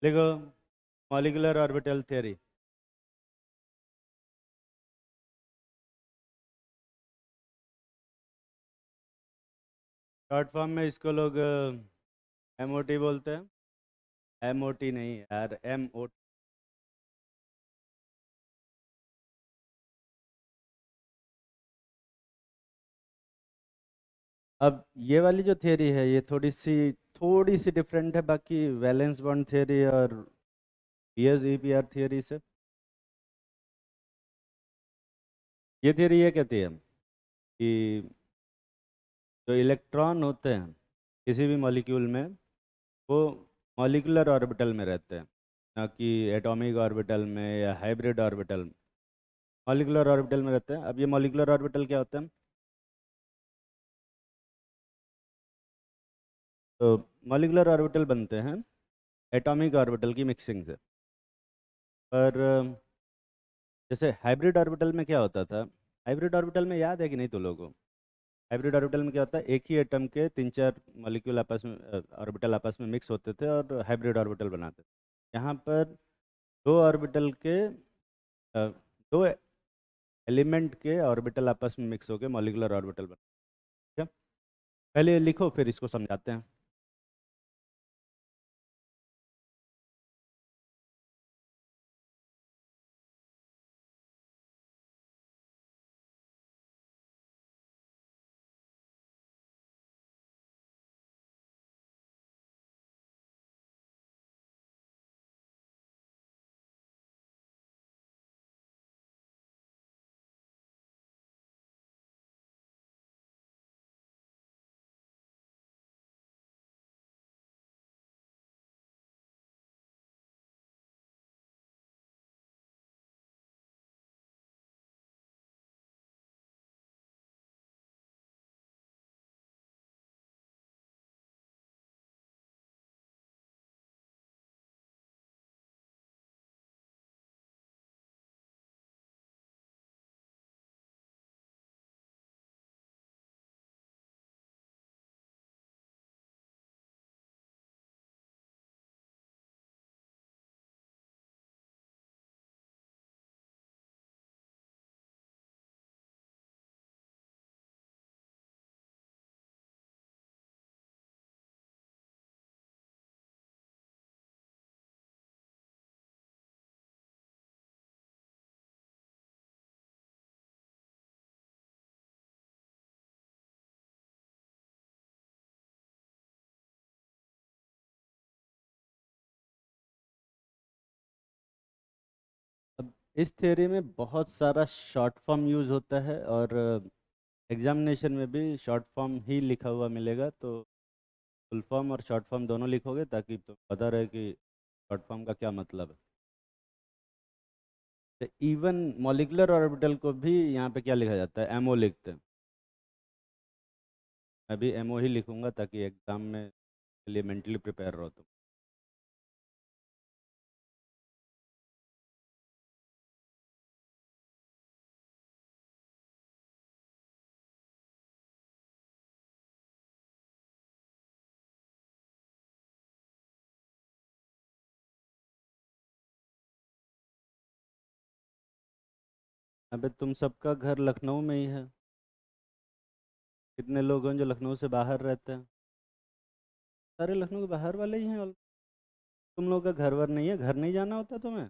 लिखो molecular orbital theory. Short form में इसको लोग एमओटी बोलते हैं। एमओटी नहीं यार, एमओ। अब ये वाली जो थियरी है ये थोड़ी सी डिफरेंट है बाकी वैलेंस बॉन्ड थियरी और पीएस ईपीआर थियरी से। ये थियरी ये कहती है कि जो इलेक्ट्रॉन होते हैं किसी भी मॉलिक्यूल में, वो मॉलिक्यूलर ऑर्बिटल में रहते हैं, ना कि एटॉमिक ऑर्बिटल में या हाइब्रिड ऑर्बिटल में। मॉलिक्यूलर ऑर्बिटल में रहते हैं। अब ये मॉलिक्यूलर ऑर्बिटल क्या होते हैं? तो मॉलिक्यूलर ऑर्बिटल बनते हैं एटॉमिक ऑर्बिटल की मिक्सिंग से। पर जैसे हाइब्रिड ऑर्बिटल में क्या होता था? हाइब्रिड ऑर्बिटल में याद है कि नहीं तो लोगों को? हाइब्रिड ऑर्बिटल में क्या होता है, एक ही एटम के तीन चार मॉलिक्यूल आपस में, ऑर्बिटल आपस में मिक्स होते थे और हाइब्रिड ऑर्बिटल बनाते थे। यहाँ पर दो ऑर्बिटल के दो एलिमेंट के ऑर्बिटल आपस में मिक्स होकर मॉलिक्यूलर ऑर्बिटल बनते हैं। पहले ये लिखो फिर इसको समझाते हैं। अब इस थ्योरी में बहुत सारा शॉर्ट फॉर्म यूज़ होता है और एग्जामिनेशन में भी शॉर्ट फॉर्म ही लिखा हुआ मिलेगा। तो फुल फॉर्म और शॉर्ट फॉर्म दोनों लिखोगे ताकि तो पता रहे कि शॉर्ट फॉर्म का क्या मतलब है। तो इवन मॉलिक्यूलर ऑर्बिटल को भी यहाँ पे क्या लिखा जाता है? एमओ लिखते हैं। मैं भी एमओ ही लिखूंगा ताकि एग्जाम में के लिए मेंटली प्रिपेयर रहो तुम। अबे तुम सबका घर लखनऊ में ही है। कितने लोग हैं जो लखनऊ से बाहर रहते हैं? सारे लखनऊ के बाहर वाले ही हैं। और तुम लोग का घर वर नहीं है? घर नहीं जाना होता तुम्हें?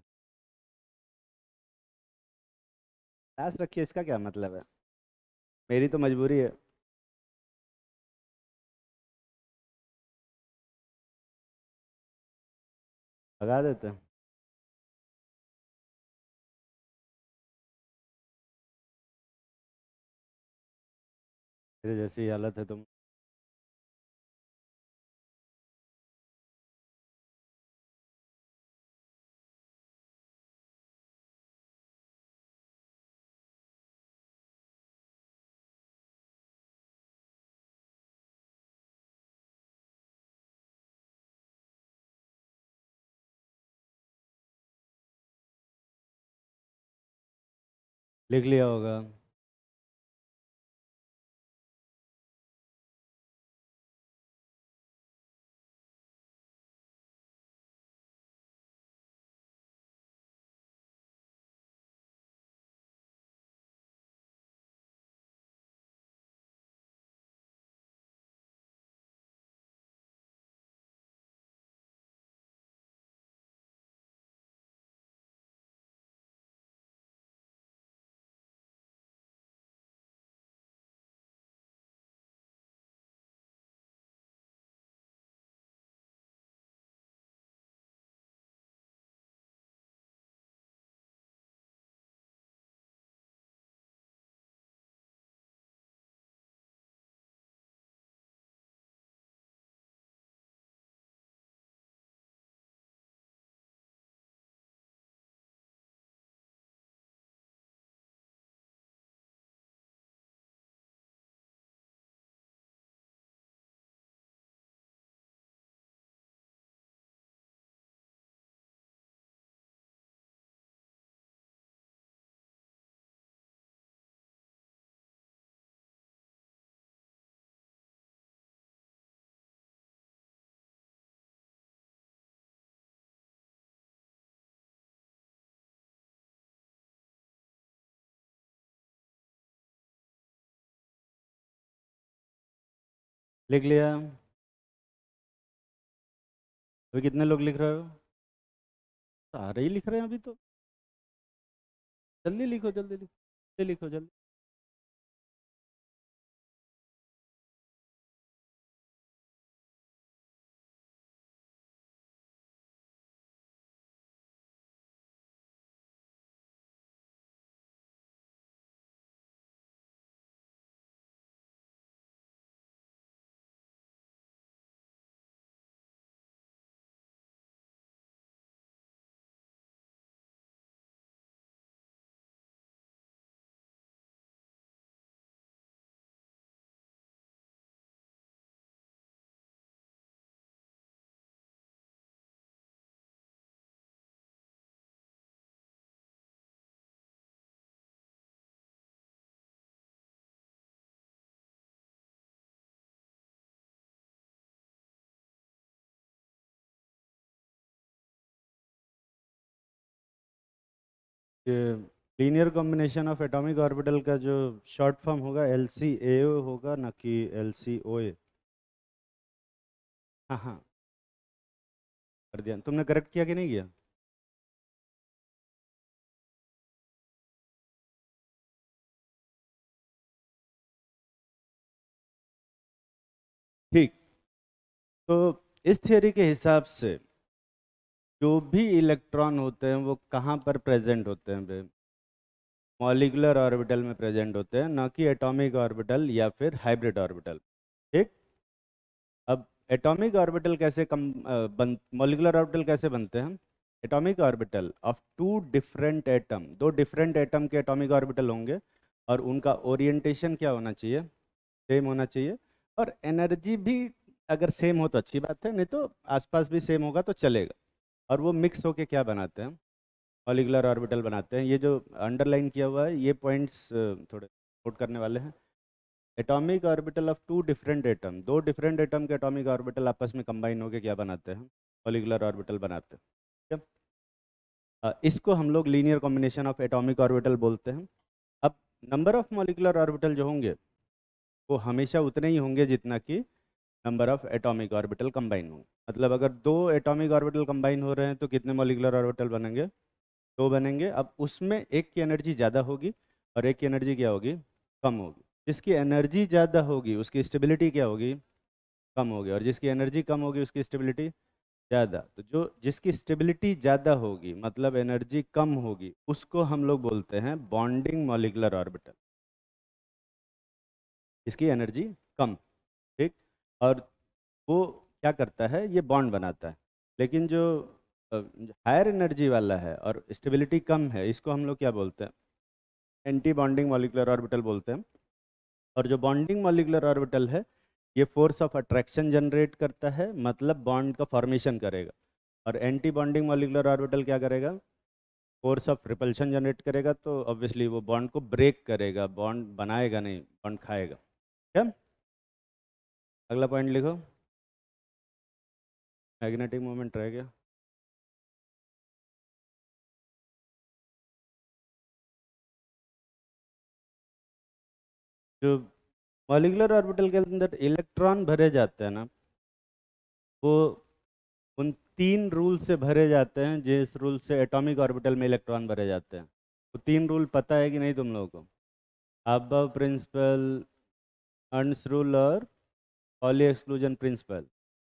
पास रखिए, इसका क्या मतलब है? मेरी तो मजबूरी है। भगा देते हैं। मेरे जैसी हालत है तुम। लिख लिया होगा। लिख लिया? अभी कितने लोग लिख रहे हो? सारे ही लिख रहे हैं अभी तो। जल्दी लिखो, जल्दी लिखो, जल्दी लिखो, जल्दी। ये linear combination of atomic orbital का जो शॉर्ट फॉर्म होगा एल सी ए होगा, ना कि एल सी ओ ए। हाँ हाँ, कर दिया। तुमने करेक्ट किया कि नहीं किया? ठीक। तो इस थियोरी के हिसाब से जो भी इलेक्ट्रॉन होते हैं वो कहाँ पर प्रेजेंट होते हैं बे? मॉलिक्यूलर ऑर्बिटल में प्रेजेंट होते हैं, ना कि एटॉमिक ऑर्बिटल या फिर हाइब्रिड ऑर्बिटल। ठीक। अब एटॉमिक ऑर्बिटल कैसे मॉलिक्यूलर ऑर्बिटल कैसे बनते हैं? Atomic orbital of two different atom, दो डिफरेंट एटम के एटॉमिक ऑर्बिटल होंगे, और उनका ओरिएंटेशन क्या होना चाहिए? सेम होना चाहिए। और एनर्जी भी अगर सेम हो तो अच्छी बात है, नहीं तो आसपास भी सेम होगा तो चलेगा। और वो मिक्स होके क्या बनाते हैं? मॉलिक्यूलर ऑर्बिटल बनाते हैं। ये जो अंडरलाइन किया हुआ है ये पॉइंट्स थोड़े नोट करने वाले हैं। Atomic orbital of two different atom, दो डिफरेंट एटम के एटॉमिक ऑर्बिटल आपस में कंबाइन होकर क्या बनाते हैं? मॉलिक्यूलर ऑर्बिटल बनाते हैं। ठीक है? इसको हम लोग linear combination of atomic orbital बोलते हैं। अब नंबर ऑफ मॉलिक्यूलर ऑर्बिटल जो होंगे वो हमेशा उतने ही होंगे जितना कि number of atomic orbital combine होंगे। मतलब अगर दो एटॉमिक ऑर्बिटल कंबाइन हो रहे हैं तो कितने मॉलिक्यूलर ऑर्बिटल बनेंगे? दो बनेंगे। अब उसमें एक की एनर्जी ज़्यादा होगी और एक की एनर्जी क्या होगी? कम होगी। जिसकी एनर्जी ज़्यादा होगी उसकी स्टेबिलिटी क्या होगी? कम होगी। और जिसकी एनर्जी कम होगी उसकी स्टेबिलिटी ज़्यादा। तो जो जिसकी स्टेबिलिटी ज़्यादा होगी मतलब एनर्जी कम होगी उसको हम लोग बोलते हैं बॉन्डिंग मॉलिक्यूलर ऑर्बिटल। इसकी एनर्जी कम। ठीक। और वो क्या करता है? ये बॉन्ड बनाता है। लेकिन जो हायर एनर्जी वाला है और स्टेबिलिटी कम है इसको हम लोग क्या बोलते हैं? एंटी बॉन्डिंग मॉलिक्यूलर ऑर्बिटल बोलते हैं। और जो बॉन्डिंग मॉलिक्यूलर ऑर्बिटल है ये फोर्स ऑफ अट्रैक्शन जनरेट करता है, मतलब बॉन्ड का फॉर्मेशन करेगा। और एंटी बॉन्डिंग मॉलिक्यूलर ऑर्बिटल क्या करेगा? फोर्स ऑफ रिपल्शन जनरेट करेगा। तो ऑब्वियसली वो बॉन्ड को ब्रेक करेगा, बॉन्ड बनाएगा नहीं, बॉन्ड खाएगा। क्या? अगला पॉइंट लिखो। मैग्नेटिक मोमेंट रह गया। जो मॉलिक्यूलर ऑर्बिटल के अंदर इलेक्ट्रॉन भरे जाते हैं ना, वो उन तीन रूल से भरे जाते हैं जिस रूल से एटॉमिक ऑर्बिटल में इलेक्ट्रॉन भरे जाते हैं। वो तीन रूल पता है कि नहीं तुम लोगों को? अबव प्रिंसिपल, अर्न्स रूल और पॉली एक्सक्लूजन प्रिंसिपल।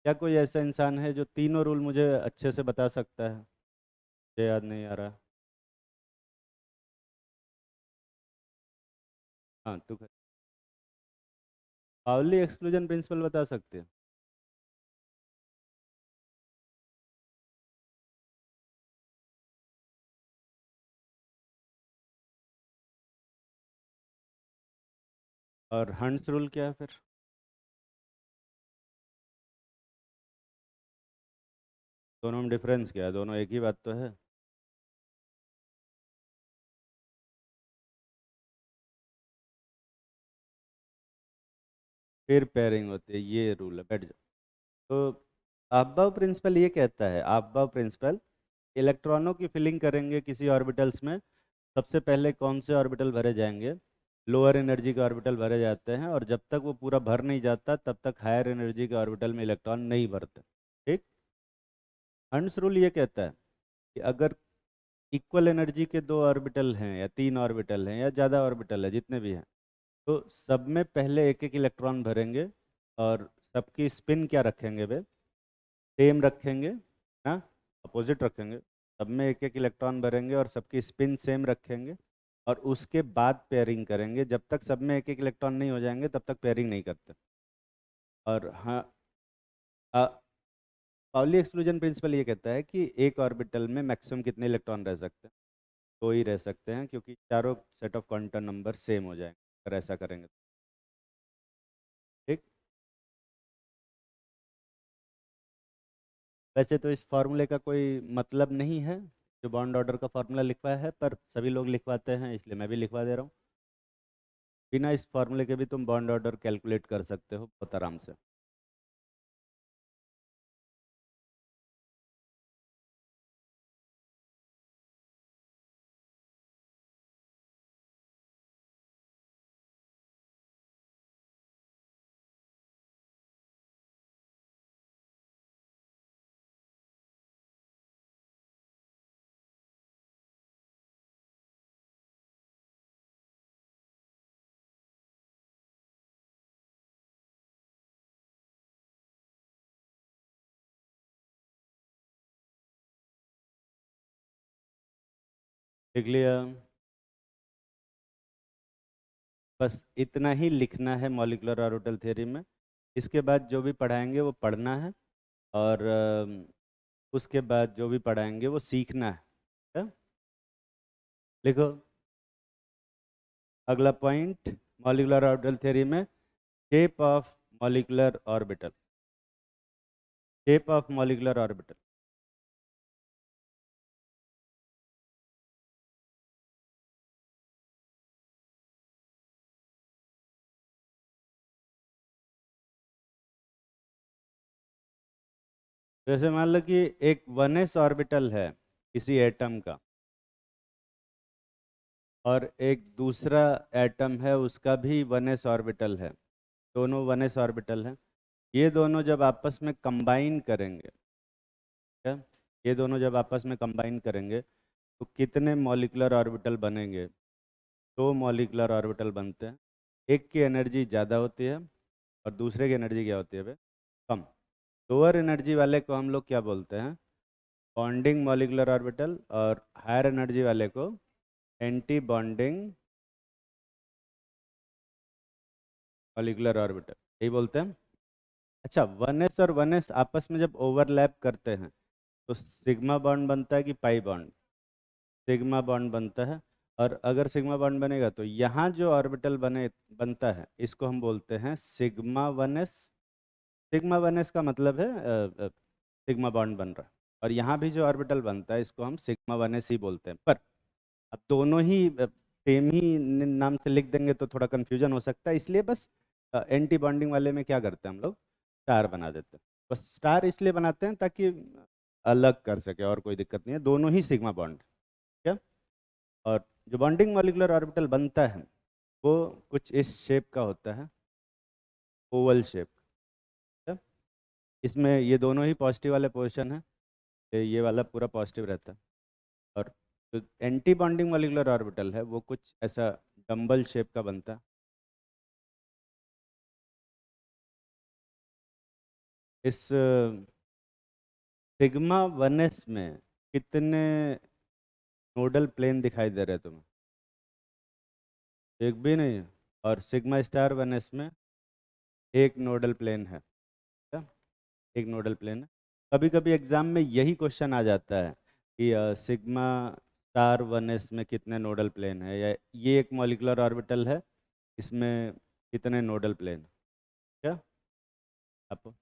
क्या कोई ऐसा इंसान है जो तीनों रूल मुझे अच्छे से बता सकता है? मुझे याद नहीं आ रहा। हाँ तो पॉली एक्सक्लूजन प्रिंसिपल बता सकते हैं? और हंट्स रूल क्या है फिर? दोनों में डिफरेंस क्या है? दोनों एक ही बात तो है। फिर पेयरिंग होती है, ये रूल है। बैठ जाओ। तो अबव प्रिंसिपल ये कहता है, अबव प्रिंसिपल इलेक्ट्रॉनों की फिलिंग करेंगे किसी ऑर्बिटल्स में, सबसे पहले कौन से ऑर्बिटल भरे जाएंगे? लोअर एनर्जी के ऑर्बिटल भरे जाते हैं, और जब तक वो पूरा भर नहीं जाता तब तक हायर एनर्जी के ऑर्बिटल में इलेक्ट्रॉन नहीं भरते। ठीक। हर्ट्ज रूल ये कहता है कि अगर इक्वल एनर्जी के दो ऑर्बिटल हैं या तीन ऑर्बिटल हैं या ज़्यादा ऑर्बिटल है, जितने भी हैं, तो सब में पहले एक एक इलेक्ट्रॉन भरेंगे, और सबकी स्पिन क्या रखेंगे वे? सेम रखेंगे ना, अपोजिट रखेंगे। सब में एक एक इलेक्ट्रॉन भरेंगे और सबकी स्पिन सेम रखेंगे, और उसके बाद पेयरिंग करेंगे। जब तक सब में एक एक इलेक्ट्रॉन नहीं हो जाएंगे तब तक पेयरिंग नहीं करते। और हाँ, पाउली एक्सक्लूजन प्रिंसिपल ये कहता है कि एक ऑर्बिटल में मैक्सिमम कितने इलेक्ट्रॉन रह सकते हैं? दो ही रह सकते हैं, क्योंकि चारों set of quantum number same हो जाएंगे अगर ऐसा करेंगे तो। ठीक। वैसे तो इस फार्मूले का कोई मतलब नहीं है, जो बॉन्ड ऑर्डर का फार्मूला लिखवाया है, पर सभी लोग लिखवाते हैं इसलिए मैं भी लिखवा दे रहा हूँ। बिना इस फार्मूले के भी तुम बॉन्ड ऑर्डर कैलकुलेट कर सकते हो बहुत आराम से। लिख लिया? बस इतना ही लिखना है मॉलिक्यूलर ऑर्बिटल थ्योरी में। इसके बाद जो भी पढ़ाएंगे वो पढ़ना है, और उसके बाद जो भी पढ़ाएंगे वो सीखना है। क्या? लिखो अगला पॉइंट मॉलिक्यूलर ऑर्बिटल थ्योरी में, shape of molecular orbital. Shape of molecular orbital. जैसे मान लो कि एक 1s ऑर्बिटल है किसी एटम का, और एक दूसरा एटम है उसका भी 1s ऑर्बिटल है। दोनों 1s ऑर्बिटल हैं। ये दोनों जब आपस में कंबाइन करेंगे, क्या? ये दोनों जब आपस में कंबाइन करेंगे तो कितने मॉलिक्यूलर ऑर्बिटल बनेंगे? दो मॉलिक्यूलर ऑर्बिटल बनते हैं। एक की एनर्जी ज़्यादा होती है और दूसरे की एनर्जी क्या होती है बे? कम। लोअर एनर्जी वाले को हम लोग क्या बोलते हैं? बॉन्डिंग मॉलिक्यूलर ऑर्बिटल, और हायर एनर्जी वाले को एंटी बॉन्डिंग मॉलिक्यूलर ऑर्बिटल, यही बोलते हैं। अच्छा, 1s और 1s आपस में जब ओवरलैप करते हैं तो सिग्मा बॉन्ड बनता है कि पाई बॉन्ड? सिग्मा बॉन्ड बनता है। और अगर सिग्मा बॉन्ड बनेगा तो यहाँ जो ऑर्बिटल बनता है इसको हम बोलते हैं सिग्मा 1s। सिग्मा 1s का मतलब है सिग्मा बॉन्ड बन रहा है। और यहाँ भी जो ऑर्बिटल बनता है इसको हम सिग्मा 1s ही बोलते हैं। पर अब दोनों ही सेम ही नाम से लिख देंगे तो थोड़ा कन्फ्यूजन हो सकता है, इसलिए बस एंटी बॉन्डिंग वाले में क्या करते हैं हम लोग? स्टार बना देते हैं। बस स्टार इसलिए बनाते हैं ताकि अलग कर सके, और कोई दिक्कत नहीं है, दोनों ही सिग्मा बॉन्ड। क्या? और जो बॉन्डिंग मॉलिक्यूलर ऑर्बिटल बनता है वो कुछ इस शेप का होता है, ओवल शेप। इसमें ये दोनों ही पॉजिटिव वाले पोजिशन है, ये वाला पूरा पॉजिटिव रहता है। और जो एंटी बॉन्डिंग मॉलिक्यूलर ऑर्बिटल है वो कुछ ऐसा डम्बल शेप का बनता है। इस सिग्मा 1s में कितने नोडल प्लेन दिखाई दे रहे हैं तुम्हें? एक भी नहीं। और सिग्मा स्टार 1s में एक नोडल प्लेन है। क्या? एक नोडल प्लेन है। कभी कभी एग्जाम में यही क्वेश्चन आ जाता है कि सिग्मा स्टार 1s में कितने नोडल प्लेन है, या ये एक मॉलिक्यूलर ऑर्बिटल है, इसमें कितने नोडल प्लेन? क्या आप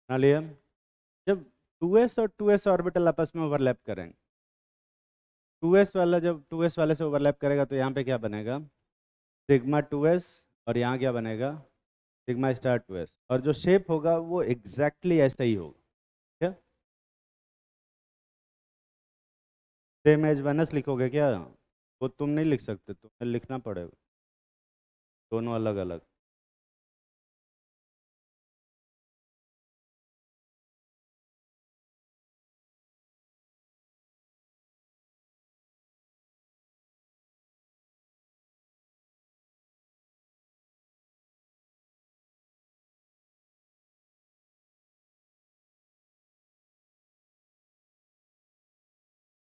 बना लिया। जब 2s और 2s ऑर्बिटल आपस में ओवरलैप करेंगे, 2s वाला जब 2s वाले से ओवरलैप करेगा तो यहाँ पे क्या बनेगा, सिग्मा 2s, और यहाँ क्या बनेगा, सिग्मा स्टार 2s, और जो शेप होगा वो एग्जैक्टली ऐसा ही होगा। क्या सेम एज 1s लिखोगे क्या? वो तुम नहीं लिख सकते, तुम्हें लिखना पड़ेगा दोनों अलग अलग।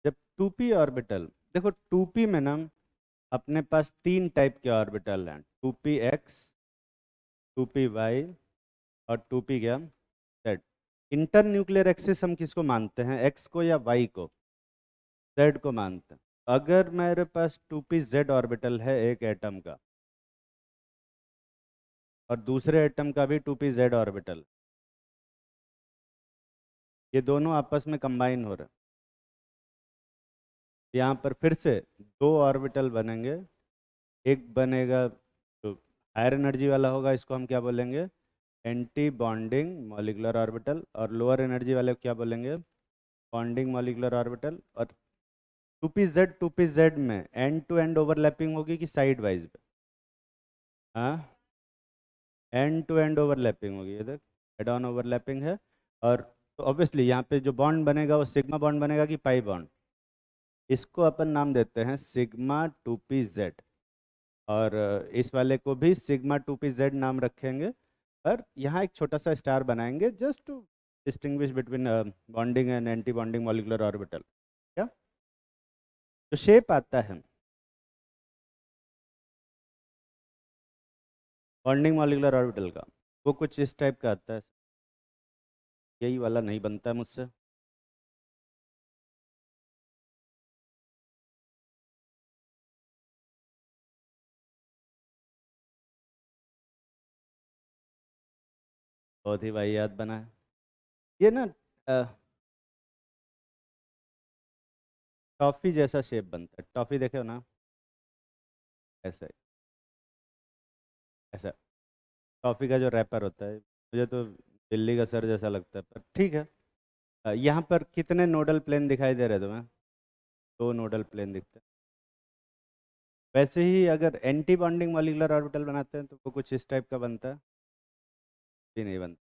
जब 2p ऑर्बिटल, देखो 2p में ना अपने पास तीन टाइप के ऑर्बिटल हैं, 2px, 2py और 2p क्या, z। इंटर न्यूक्लियर एक्सिस हम किसको मानते हैं, x को या y को? z को मानते हैं। अगर मेरे पास 2pz ऑर्बिटल है एक एटम का, और दूसरे एटम का भी 2pz ऑर्बिटल, ये दोनों आपस में कंबाइन हो रहे हैं, यहाँ पर फिर से दो ऑर्बिटल बनेंगे। एक बनेगा जो हायर एनर्जी वाला होगा, इसको हम क्या बोलेंगे, एंटी बॉन्डिंग मॉलिक्यूलर ऑर्बिटल, और लोअर एनर्जी वाले को क्या बोलेंगे, बॉन्डिंग मॉलिक्यूलर ऑर्बिटल। और 2pz में एंड टू एंड ओवरलैपिंग होगी कि साइड वाइज पे? हाँ, एंड टू एंड ओवरलैपिंग होगी, ये देख हेड ऑन ओवरलैपिंग है। और तो ऑब्वियसली यहाँ पे जो बॉन्ड बनेगा वो सिग्मा बॉन्ड बनेगा कि पाई बॉन्ड? इसको अपन नाम देते हैं सिग्मा 2pz, और इस वाले को भी सिग्मा 2pz नाम रखेंगे। और यहाँ एक छोटा सा स्टार बनाएंगे just to distinguish between bonding and antibonding molecular orbital. क्या जो शेप आता है बॉन्डिंग मॉलिक्यूलर ऑर्बिटल का, वो कुछ इस टाइप का आता है। यही वाला नहीं बनता है मुझसे। बहुत ही वाहियात बना है ये ना। टॉफ़ी जैसा शेप बनता है, टॉफ़ी देखे हो ना, ऐसा ऐसा टॉफ़ी का जो रैपर होता है, मुझे तो बिल्ली का सर जैसा लगता है, पर ठीक है। यहाँ पर कितने नोडल प्लेन दिखाई दे रहे तुम्हें? दो नोडल प्लेन दिखते हैं। वैसे ही अगर एंटी बॉन्डिंग मॉलिक्यूलर ऑर्बिटल बनाते हैं तो वो कुछ इस टाइप का बनता है, भी नहीं बनता,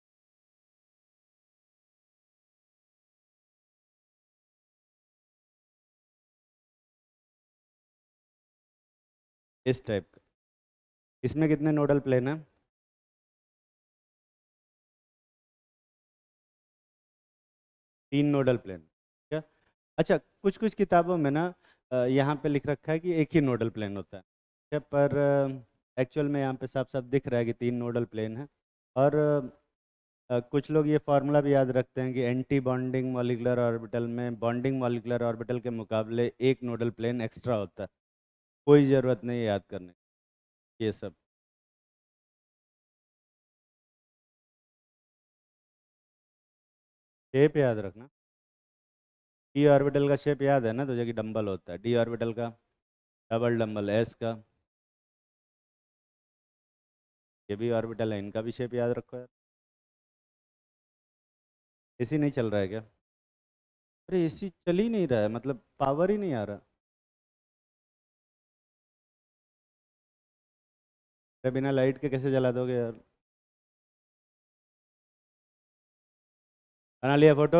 इस टाइप का। इसमें कितने नोडल प्लेन है? तीन नोडल प्लेन। क्या? अच्छा, कुछ कुछ किताबों में ना यहाँ पे लिख रखा है कि एक ही नोडल प्लेन होता है। क्या, पर एक्चुअल में यहाँ पे साफ साफ दिख रहा है कि तीन नोडल प्लेन है। और कुछ लोग ये फार्मूला भी याद रखते हैं कि एंटी बॉन्डिंग मॉलिक्यूलर ऑर्बिटल में बॉन्डिंग मॉलिक्यूलर ऑर्बिटल के मुकाबले एक नोडल प्लेन एक्स्ट्रा होता है। कोई ज़रूरत नहीं है याद करने की ये सब। शेप याद रखना। डी ऑर्बिटल का शेप याद है ना तुझे कि डंबल होता है, डी ऑर्बिटल का डबल डंबल, एस का ये भी ऑर्बिटल है, इनका भी शेप याद रखो यार। एसी नहीं चल रहा है क्या? अरे एसी चल ही नहीं रहा है, मतलब पावर ही नहीं आ रहा। अरे बिना लाइट के कैसे जला दोगे यार? बना लिया फोटो?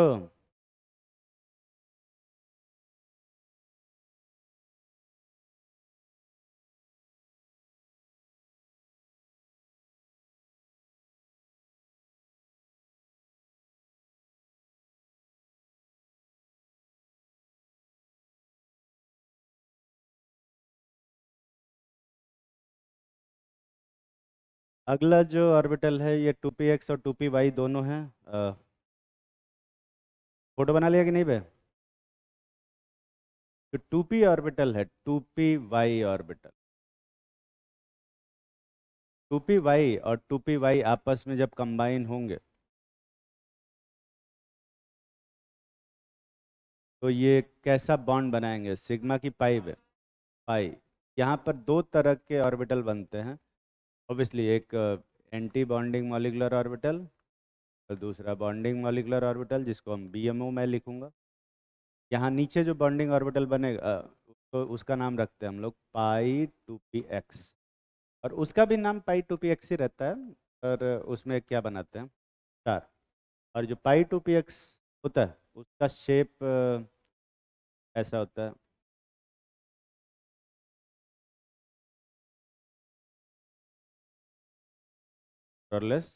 अगला जो ऑर्बिटल है ये 2px और 2py दोनों हैं। फोटो बना लिया कि नहीं बे? जो 2p ऑर्बिटल है, 2py ऑर्बिटल, 2py और 2py आपस में जब कंबाइन होंगे तो ये कैसा बॉन्ड बनाएंगे, सिग्मा की पाई पे पाई। यहाँ पर दो तरह के ऑर्बिटल बनते हैं ऑब्वियसली, एक एंटी बॉन्डिंग मॉलिकुलर ऑर्बिटल और दूसरा बॉन्डिंग मॉलिकुलर ऑर्बिटल, जिसको हम BMO मैं लिखूंगा। यहाँ नीचे जो बॉन्डिंग ऑर्बिटल बनेगा तो उसका नाम रखते हैं हम लोग π2px, और उसका भी नाम π2px ही रहता है, पर उसमें क्या बनाते हैं, स्टार। और जो π2px होता है उसका शेप ऐसा होता है। कलरलेस।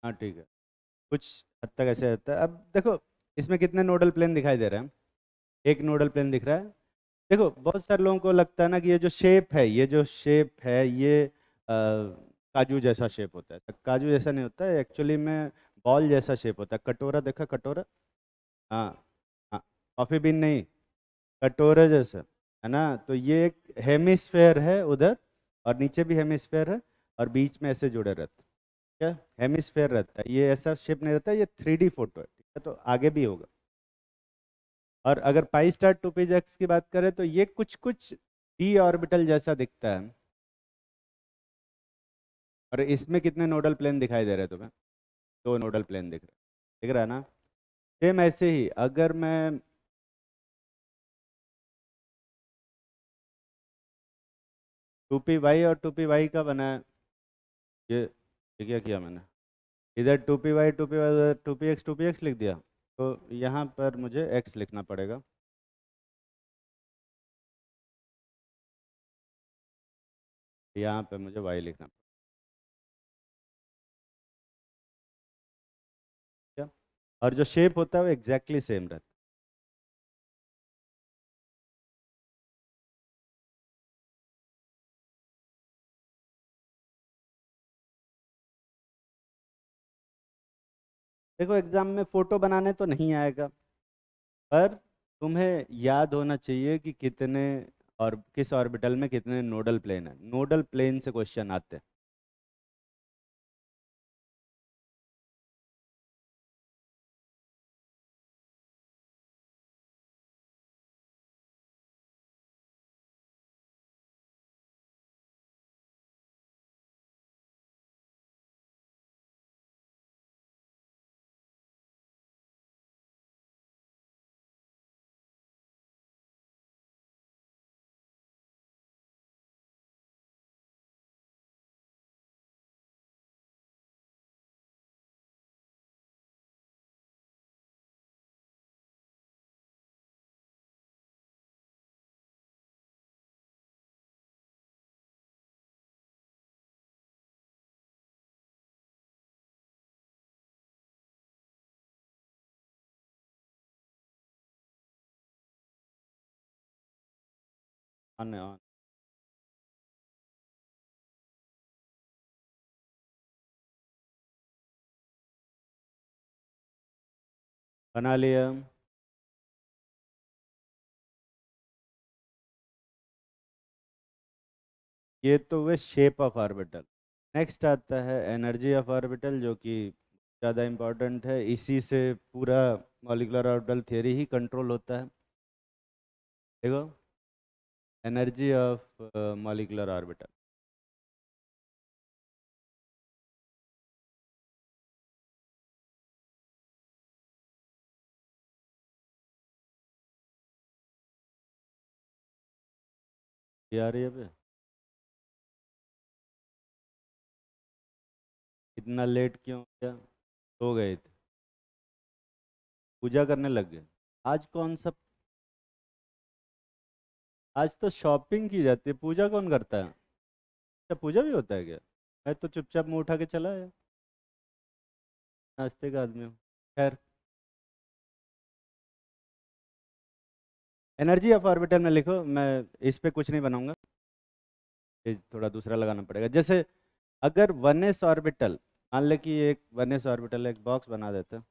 हाँ ठीक है, कुछ हद तक ऐसे होता है। अब देखो इसमें कितने नोडल प्लेन दिखाई दे रहे हैं, एक नोडल प्लेन दिख रहा है। देखो बहुत सारे लोगों को लगता है ना कि ये जो शेप है, ये जो शेप है ये काजू जैसा शेप होता है। काजू जैसा नहीं होता है एक्चुअली में, बॉल जैसा शेप होता है। कटोरा देखा, कटोरा। हाँ हाँ, कॉफी बीन नहीं, कटोरे जैसा, है ना। तो ये एक हेमिस्फेयर है उधर, और नीचे भी हेमिस्फेयर है, और बीच में ऐसे जुड़े रहते हैं। क्या हेमिस्फेयर रहता है, ये ऐसा शेप नहीं रहता है, ये 3D फोटो है, ठीक है, तो आगे भी होगा। और अगर पाई स्टार 2px की बात करें तो ये कुछ कुछ डी ऑर्बिटल जैसा दिखता है। और इसमें कितने नोडल प्लेन दिखाई दे रहे हैं तुम्हें, दो नोडल प्लेन दिख रहा है ना। सेम ऐसे ही अगर मैं 2py और 2py का बनाया, ये क्या किया मैंने, इधर 2py 2py उधर 2px लिख दिया, तो यहाँ पर मुझे x लिखना पड़ेगा। यहाँ पे मुझे y लिखना पड़ेगा। और जो शेप होता है वो एग्जैक्टली सेम रहता है। देखो एग्जाम में फोटो बनाने तो नहीं आएगा, पर तुम्हें याद होना चाहिए कि कितने और किस ऑर्बिटल में कितने नोडल प्लेन है। नोडल प्लेन से क्वेश्चन आते हैं। ऑन। बना लिया। ये तो वे शेप ऑफ ऑर्बिटल। नेक्स्ट आता है एनर्जी ऑफ ऑर्बिटल, जो कि ज़्यादा इम्पोर्टेंट है, इसी से पूरा मॉलिक्यूलर ऑर्बिटल थियरी ही कंट्रोल होता है। देखो एनर्जी ऑफ मॉलिक्यूलर ऑर्बिटल, ये आ रही है पे। इतना लेट क्यों हो गया, सो गए थे, पूजा करने लग गए। आज कौन सा, आज तो शॉपिंग की जाती है, पूजा कौन करता है। क्या पूजा भी होता है क्या। मैं तो चुपचाप मुंह उठा के चला है, नाश्ते का आदमी हूँ। खैर, एनर्जी ऑफ ऑर्बिटल में लिखो, मैं इस पे कुछ नहीं बनाऊंगा, ये थोड़ा दूसरा लगाना पड़ेगा। जैसे अगर 1s ऑर्बिटल, मान ले कि एक 1s ऑर्बिटल, एक बॉक्स बना देते हैं।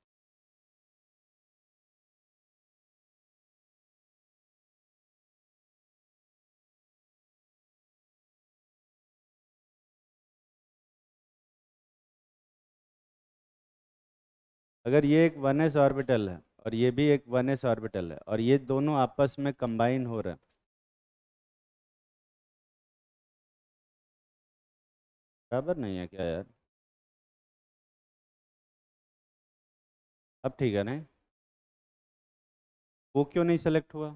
अगर ये एक 1s ऑर्बिटल है और ये भी एक 1s ऑर्बिटल है और ये दोनों आपस में कंबाइन हो रहे हैं, बराबर नहीं है क्या यार? अब ठीक है नहीं? वो क्यों नहीं सेलेक्ट हुआ?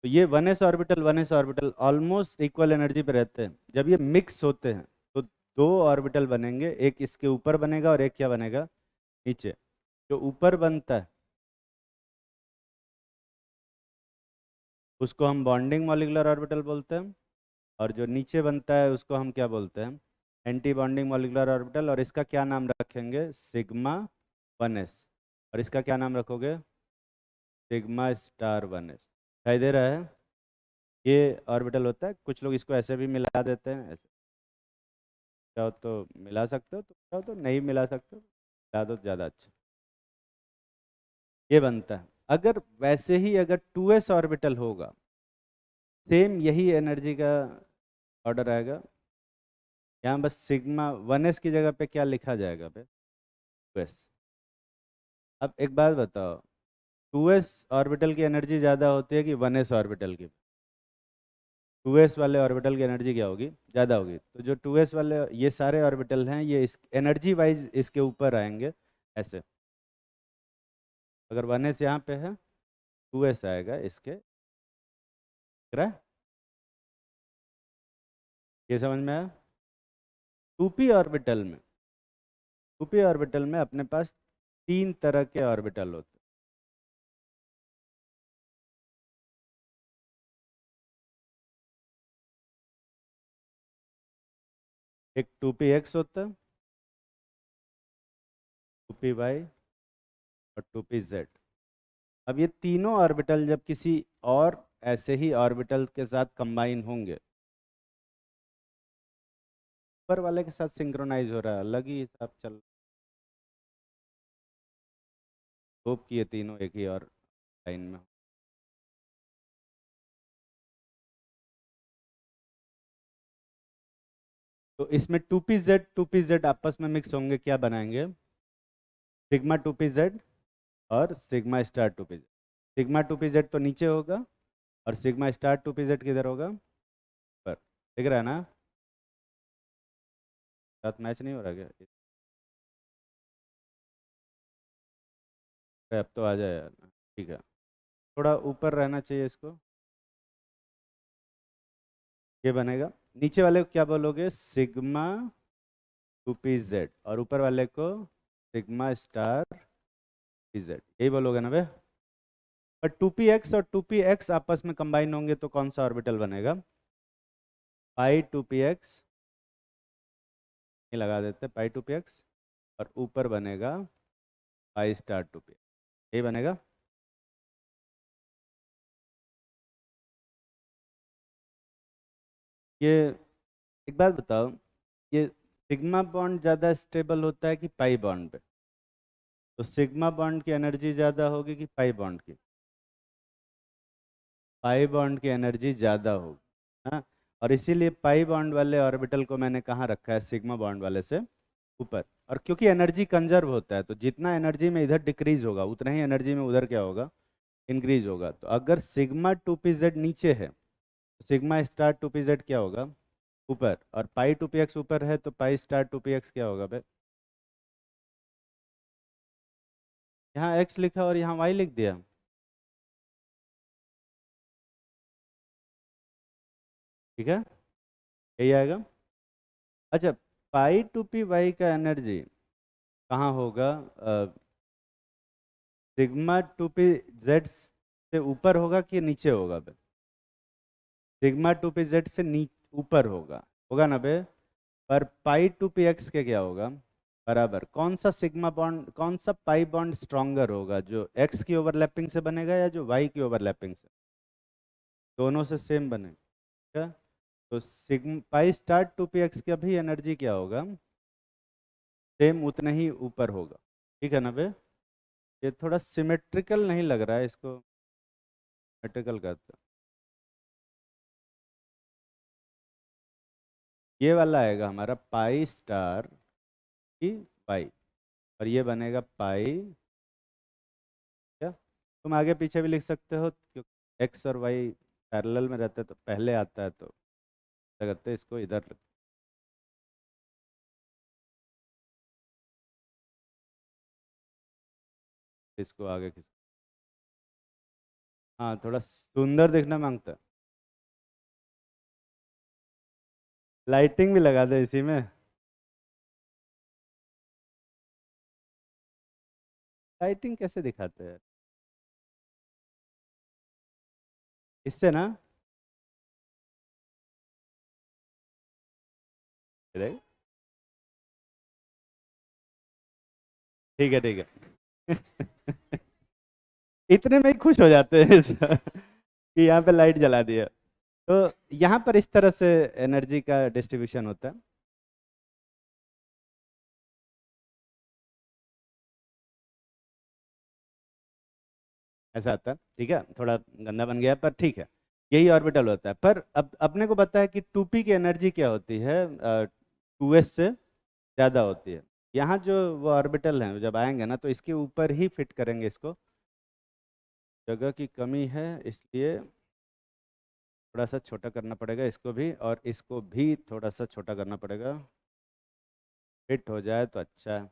तो ये 1s orbital almost equal energy पे रहते हैं। जब ये मिक्स होते हैं तो दो ऑर्बिटल बनेंगे, एक इसके ऊपर बनेगा और एक क्या बनेगा, नीचे। जो ऊपर बनता है उसको हम बॉन्डिंग मॉलिक्यूलर ऑर्बिटल बोलते हैं, और जो नीचे बनता है उसको हम क्या बोलते हैं, एंटी बॉन्डिंग मॉलिक्यूलर ऑर्बिटल। और इसका क्या नाम रखेंगे, सिग्मा 1s। और इसका क्या नाम रखोगे, सिग्मा स्टार 1s। दिखाई दे रहा है? ये ऑर्बिटल होता है। कुछ लोग इसको ऐसे भी मिला देते हैं, ऐसे चाहो तो मिला सकते हो, तो चाहो तो नहीं मिला सकते हो, मिला दो ज़्यादा अच्छा। ये बनता है। अगर वैसे ही अगर 2s ऑर्बिटल होगा, सेम यही एनर्जी का ऑर्डर आएगा। यहाँ बस सिग्मा 1s की जगह पे क्या लिखा जाएगा बे, 2s। अब एक बात बताओ, 2s ऑर्बिटल की एनर्जी ज़्यादा होती है कि 1s ऑर्बिटल की? 2s वाले ऑर्बिटल की एनर्जी क्या होगी, ज़्यादा होगी। तो जो 2s वाले ये सारे ऑर्बिटल हैं, ये इस एनर्जी वाइज इसके ऊपर आएंगे ऐसे। अगर 1s यहाँ पे है, 2s आएगा इसके, दिख रहा है? ये समझ में आया? 2p ऑर्बिटल में, 2p ऑर्बिटल में अपने पास तीन तरह के ऑर्बिटल होते हैं। एक 2px होता है, 2py और 2pz। अब ये तीनों ऑर्बिटल जब किसी और ऐसे ही ऑर्बिटल के साथ कंबाइन होंगे, ऊपर वाले के साथ सिंक्रोनाइज हो रहा है, अलग ही हिसाब चल। होप कि ये तीनों एक ही और लाइन में हो। तो इसमें 2pz आपस में मिक्स होंगे, क्या बनाएंगे, सिग्मा 2pz और sigma star 2pz। Sigma 2pz तो नीचे होगा और सिग्मा स्टार 2pz किधर होगा, ऊपर। दिख रहा है ना? साथ मैच नहीं हो रहा क्या? अब तो आ जाए यार। ठीक है, थोड़ा ऊपर रहना चाहिए इसको। ये बनेगा। नीचे वाले को क्या बोलोगे, सिग्मा 2pz, और ऊपर वाले को सिग्मा स्टार pz, यही बोलोगे ना बे? पर 2px और 2px आपस में कंबाइन होंगे तो कौन सा ऑर्बिटल बनेगा, पाई 2px, ये लगा देते पाई 2px, और ऊपर बनेगा पाई स्टार 2px, यही बनेगा। ये एक बात बताओ, ये सिग्मा बॉन्ड ज़्यादा स्टेबल होता है कि पाई बॉन्ड पे? तो सिग्मा बॉन्ड की एनर्जी ज़्यादा होगी कि पाई बॉन्ड की? पाई बॉन्ड की एनर्जी ज़्यादा होगी, हाँ। और इसीलिए पाई बॉन्ड वाले ऑर्बिटल को मैंने कहाँ रखा है, सिग्मा बॉन्ड वाले से ऊपर। और क्योंकि एनर्जी कंजर्व होता है, तो जितना एनर्जी में इधर डिक्रीज होगा उतना ही एनर्जी में उधर क्या होगा, इंक्रीज होगा। तो अगर सिग्मा 2pz नीचे है तो सिग्मा स्टार 2pz क्या होगा, ऊपर। और पाई 2px ऊपर है तो पाई स्टार 2px क्या होगा भाई? यहाँ x लिखा और यहाँ y लिख दिया, ठीक है, यही आएगा। अच्छा, पाई 2py का एनर्जी कहाँ होगा, सिग्मा 2pz से ऊपर होगा कि नीचे होगा बे? सिग्मा 2pz से नी ऊपर होगा, होगा ना बे? पर पाई 2px के क्या होगा, बराबर। कौन सा सिग्मा बॉन्ड, कौन सा पाई बॉन्ड स्ट्रॉन्गर होगा, जो x की ओवरलैपिंग से बनेगा या जो y की ओवरलैपिंग से? दोनों से सेम बनेगा। तो सिग्मा पाई स्टार 2px का भी एनर्जी क्या होगा, सेम उतना ही ऊपर होगा, ठीक है ना बे? ये थोड़ा सिमेट्रिकल नहीं लग रहा है, इसको सिमेट्रिकल करते हैं। ये वाला आएगा हमारा पाई स्टार की वाई, और ये बनेगा पाई, क्या तुम आगे पीछे भी लिख सकते हो, क्योंकि एक्स और वाई पैरेलल में रहते हैं तो पहले आता है, तो क्या करते हैं इसको इधर इसको आगे खींच। हाँ, थोड़ा सुंदर दिखना मांगता है। लाइटिंग भी लगा दे इसी में। लाइटिंग कैसे दिखाते हैं इससे ना, देख। ठीक है, ठीक है। इतने में ही खुश हो जाते हैं कि यहाँ पे लाइट जला दिया। तो यहाँ पर इस तरह से एनर्जी का डिस्ट्रीब्यूशन होता है। ऐसा आता है, ठीक है, थोड़ा गंदा बन गया पर ठीक है। यही ऑर्बिटल होता है, पर अब अपने को पता है कि 2p की एनर्जी क्या होती है, 2s से ज़्यादा होती है। यहाँ जो वो ऑर्बिटल हैं जब आएंगे ना, तो इसके ऊपर ही फिट करेंगे इसको। जगह की कमी है, इसलिए थोड़ा सा छोटा करना पड़ेगा इसको भी, और इसको भी थोड़ा सा छोटा करना पड़ेगा। फिट हो जाए तो अच्छा है।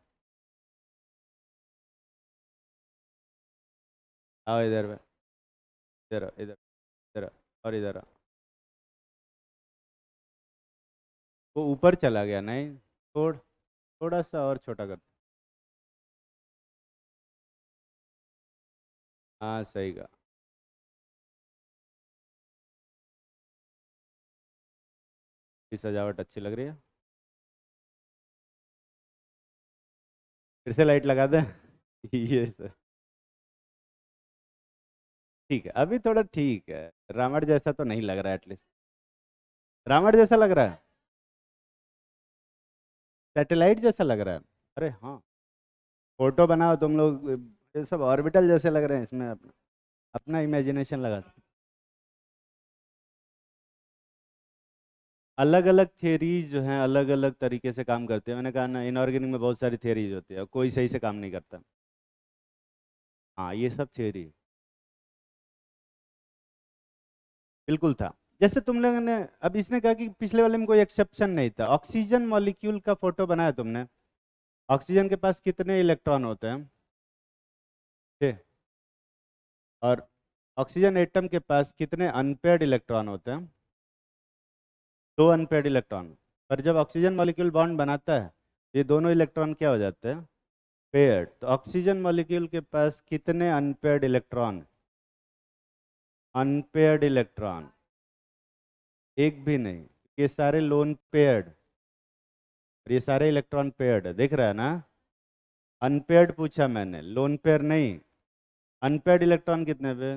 आओ इधर इधर इधर इधर, और इधर आओ। वो ऊपर चला गया, नहीं, थोड़ा सा और छोटा कर। हाँ, सही कहा। की सजावट अच्छी लग रही है। फिर से लाइट लगा दें। ये सर, ठीक है, अभी थोड़ा ठीक है। रावण जैसा तो नहीं लग रहा है, एटलीस्ट रावण जैसा लग रहा है, सैटेलाइट जैसा लग रहा है। अरे हाँ, फोटो बनाओ तुम लोग, ये सब ऑर्बिटल जैसे लग रहे हैं इसमें, अपना अपना इमेजिनेशन लगा। अलग अलग थियरीज जो हैं अलग अलग तरीके से काम करते हैं। मैंने कहा ना, इनऑर्गेनिक में बहुत सारी थियरीज होती है, कोई सही से काम नहीं करता। हाँ, ये सब थियरी बिल्कुल था। जैसे तुम लोगों ने, अब इसने कहा कि पिछले वाले में कोई एक्सेप्शन नहीं था। ऑक्सीजन मॉलिक्यूल का फोटो बनाया तुमने, ऑक्सीजन के पास कितने इलेक्ट्रॉन होते हैं? 6। और ऑक्सीजन एटम के पास कितने अनपेयर्ड इलेक्ट्रॉन होते हैं? 2 अनपेयर्ड इलेक्ट्रॉन। पर जब ऑक्सीजन मॉलिक्यूल बॉन्ड बनाता है, ये दोनों इलेक्ट्रॉन क्या हो जाते हैं? पेयर्ड। तो ऑक्सीजन मॉलिक्यूल के पास कितने अनपेयर्ड इलेक्ट्रॉन? अनपेयर्ड इलेक्ट्रॉन एक भी नहीं। ये सारे लोन पेयर्ड, और ये सारे इलेक्ट्रॉन पेयर्ड है, दिख रहा है ना? अनपेयर्ड पूछा मैंने, लोन पेयर नहीं। अनपेयर्ड इलेक्ट्रॉन कितने पे?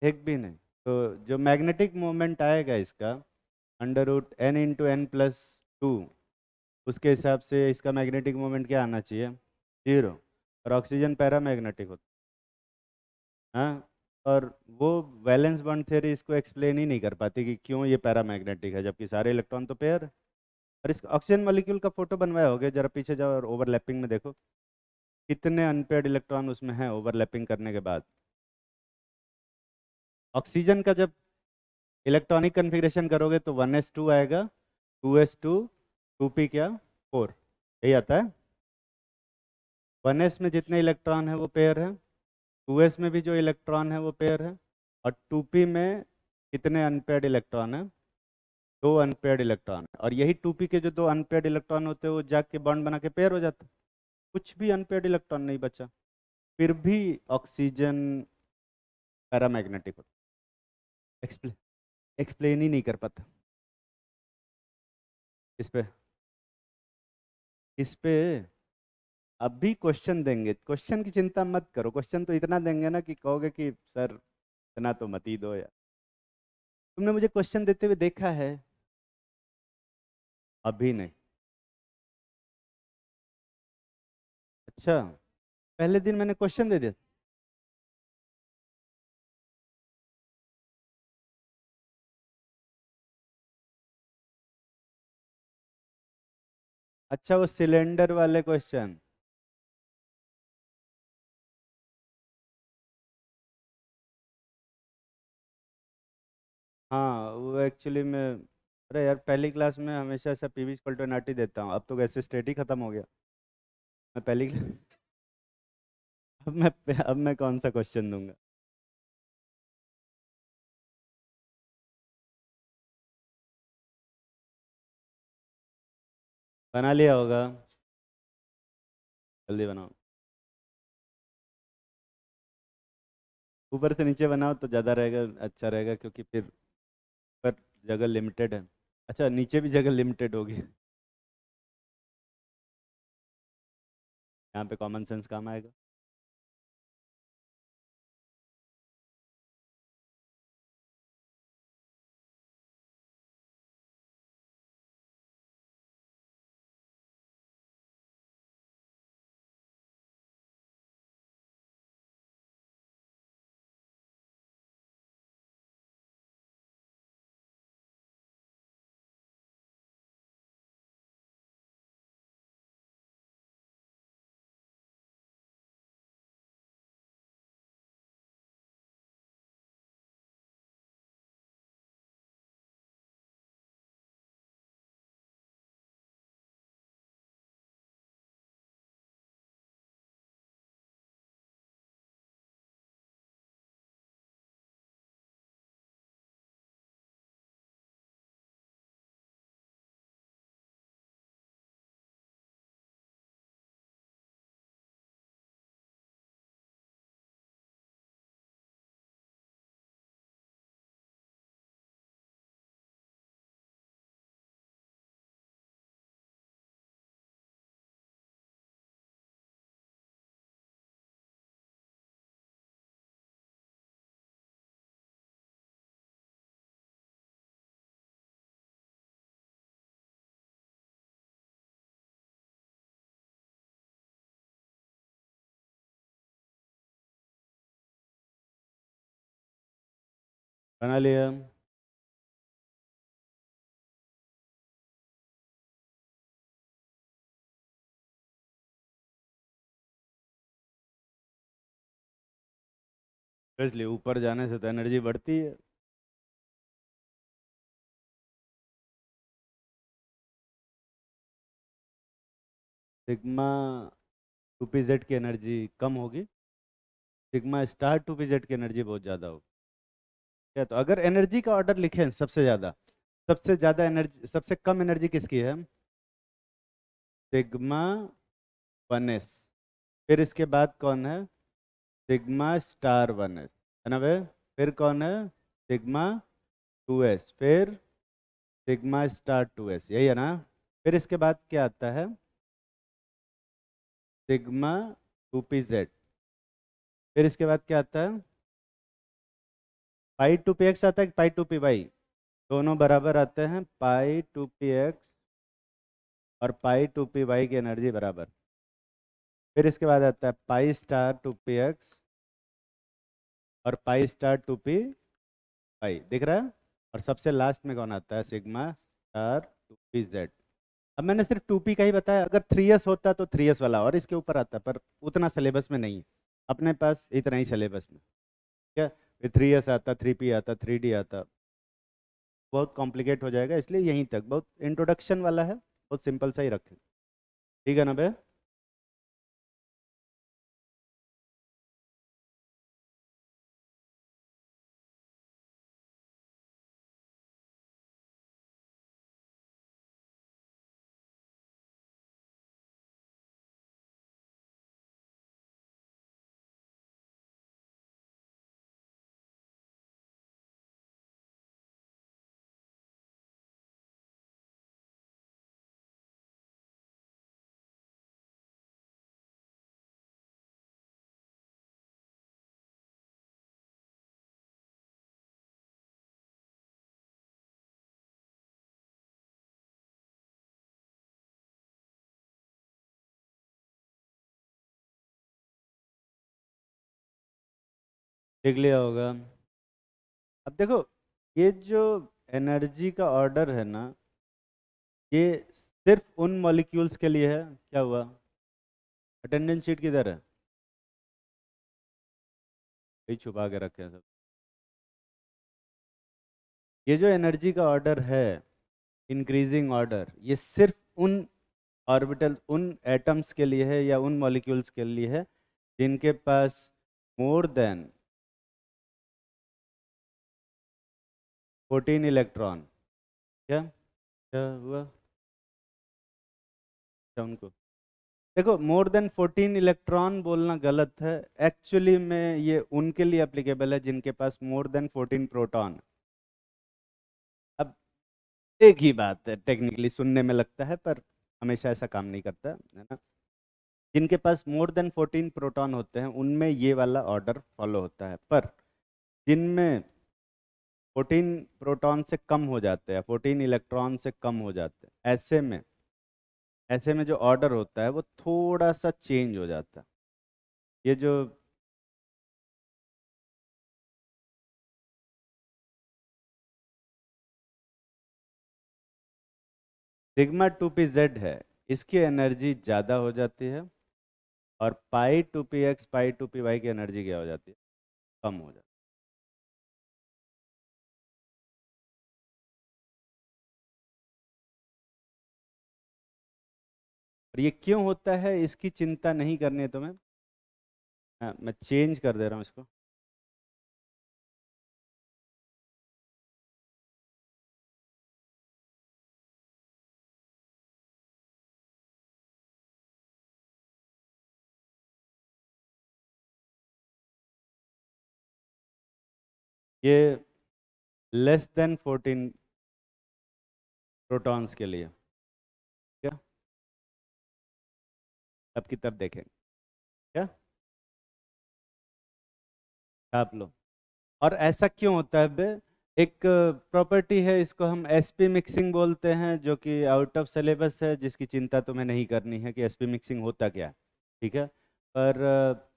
एक भी नहीं। तो जो मैग्नेटिक मोमेंट आएगा इसका, √n × n+2, उसके हिसाब से इसका मैग्नेटिक मोमेंट क्या आना चाहिए? 0। और ऑक्सीजन पैरामैग्नेटिक होता है, हाँ। और वो वैलेंस बॉन्ड थ्योरी इसको एक्सप्लेन ही नहीं कर पाती कि क्यों ये पैरामैग्नेटिक है, जबकि सारे इलेक्ट्रॉन तो पेयर है। और इस ऑक्सीजन मॉलिक्यूल का फोटो बनवाया होगा, जरा पीछे जाओ और ओवरलैपिंग में देखो कितने अनपेयर्ड इलेक्ट्रॉन उसमें हैं ओवरलैपिंग करने के बाद। ऑक्सीजन का जब इलेक्ट्रॉनिक कन्फिग्रेशन करोगे तो 1s2 आएगा, 2s2, 2p क्या, 4, यही आता है। 1s में जितने इलेक्ट्रॉन है वो पेयर है, 2s में भी जो इलेक्ट्रॉन है वो पेयर है, और 2p में कितने अनपेयर्ड इलेक्ट्रॉन है? 2 अनपेयर्ड इलेक्ट्रॉन है। और यही 2p के जो 2 अनपेयर्ड इलेक्ट्रॉन होते हैं वो जाग के बॉन्ड बना के पेयर हो जाते हैं। कुछ भी अनपेयर्ड इलेक्ट्रॉन नहीं बचा, फिर भी ऑक्सीजन पैरामैग्नेटिक होता है। एक्सप्लेन ही नहीं कर पाता। इस पे इस पे अभी क्वेश्चन देंगे, क्वेश्चन की चिंता मत करो। क्वेश्चन तो इतना देंगे ना कि कहोगे कि सर इतना तो मत ही दो यार। तुमने मुझे क्वेश्चन देते हुए देखा है? अभी नहीं। अच्छा, पहले दिन मैंने क्वेश्चन दे दिया। अच्छा वो सिलेंडर वाले क्वेश्चन। हाँ वो एक्चुअली मैं, अरे यार पहली क्लास में हमेशा ऐसा पीवी इक्वल टू एनआरटी देता हूँ, अब तो वैसे स्टेट ही खत्म हो गया। मैं पहली अब मैं कौन सा क्वेश्चन दूंगा। बना लिया होगा। जल्दी बनाओ। ऊपर से नीचे बनाओ तो ज़्यादा रहेगा, अच्छा रहेगा, क्योंकि फिर पर जगह लिमिटेड है। अच्छा नीचे भी जगह लिमिटेड होगी। यहाँ पे कॉमन सेंस काम आएगा। बना लिया। इसलिए ऊपर जाने से तो एनर्जी बढ़ती है। सिग्मा टू पी जेड की एनर्जी कम होगी, sigma star two P Z की एनर्जी बहुत ज़्यादा होगी। क्या तो अगर एनर्जी का ऑर्डर लिखें सबसे ज़्यादा एनर्जी, सबसे कम एनर्जी किसकी है? Sigma one S. फिर इसके बाद कौन है? सिग्मा स्टार वन एस, है ना भाई? फिर कौन है? सिग्मा टू एस, फिर सिग्मा स्टार टू एस, यही है ना? फिर इसके बाद क्या आता है? Sigma two P Z. फिर इसके बाद क्या आता है? पाई टू पी एक्स आता है कि पाई टू पी वाई? दोनों बराबर आते हैं, पाई टू पी एक्स और पाई टू पी वाई की एनर्जी बराबर। फिर इसके बाद आता है pi star two P X और pi star two P Y, दिख रहा है? और सबसे लास्ट में कौन आता है? Sigma star two P Z. अब मैंने सिर्फ टू पी का ही बताया, अगर थ्री एस होता तो थ्री एस वाला और इसके ऊपर आता, पर उतना सिलेबस में नहीं है अपने पास, इतना ही सिलेबस में। क्या फिर थ्री एस आता, थ्री पी आता, थ्री डी आता, बहुत कॉम्प्लिकेट हो जाएगा, इसलिए यहीं तक बहुत इंट्रोडक्शन वाला है, बहुत सिंपल सा ही रखें। ठीक है ना भैया? देख लिया होगा। अब देखो, ये जो एनर्जी का ऑर्डर है ना, ये सिर्फ उन मॉलिक्यूल्स के लिए है। क्या हुआ? अटेंडेंस शीट किधर है? वही छुपा के रखे हैं सब। ये जो एनर्जी का ऑर्डर है, इंक्रीजिंग ऑर्डर, ये सिर्फ उन ऑर्बिटल, उन एटम्स के लिए है या उन मॉलिक्यूल्स के लिए है जिनके पास मोर देन 14 इलेक्ट्रॉन। क्या क्या हुआ? क्या उनको? देखो, मोर देन 14 इलेक्ट्रॉन बोलना गलत है। एक्चुअली में ये उनके लिए एप्लीकेबल है जिनके पास मोर देन 14 प्रोटॉन। अब एक ही बात है, टेक्निकली सुनने में लगता है पर हमेशा ऐसा काम नहीं करता है ना। जिनके पास मोर देन 14 प्रोटॉन होते हैं उनमें ये वाला ऑर्डर फॉलो होता है, पर जिनमें 14 प्रोटॉन से कम हो जाते हैं, 14 इलेक्ट्रॉन से कम हो जाते हैं, ऐसे में जो ऑर्डर होता है वो थोड़ा सा चेंज हो जाता है। ये जो सिग्मा 2p z है, इसकी एनर्जी ज़्यादा हो जाती है, और पाई 2px पाई 2py की एनर्जी क्या हो जाती है? कम हो जाती है। और ये क्यों होता है इसकी चिंता नहीं करनी है तुम्हें। हाँ, मैं चेंज कर दे रहा हूँ इसको। ये लेस देन 14 प्रोटॉन्स के लिए। क्या? तब की तब देखेंगे। क्या? छाप लो। और ऐसा क्यों होता है बे? एक प्रॉपर्टी है, इसको हम एसपी मिक्सिंग बोलते हैं, जो कि आउट ऑफ सिलेबस है, जिसकी चिंता तुम्हें नहीं करनी है कि एसपी मिक्सिंग होता क्या है। ठीक है। पर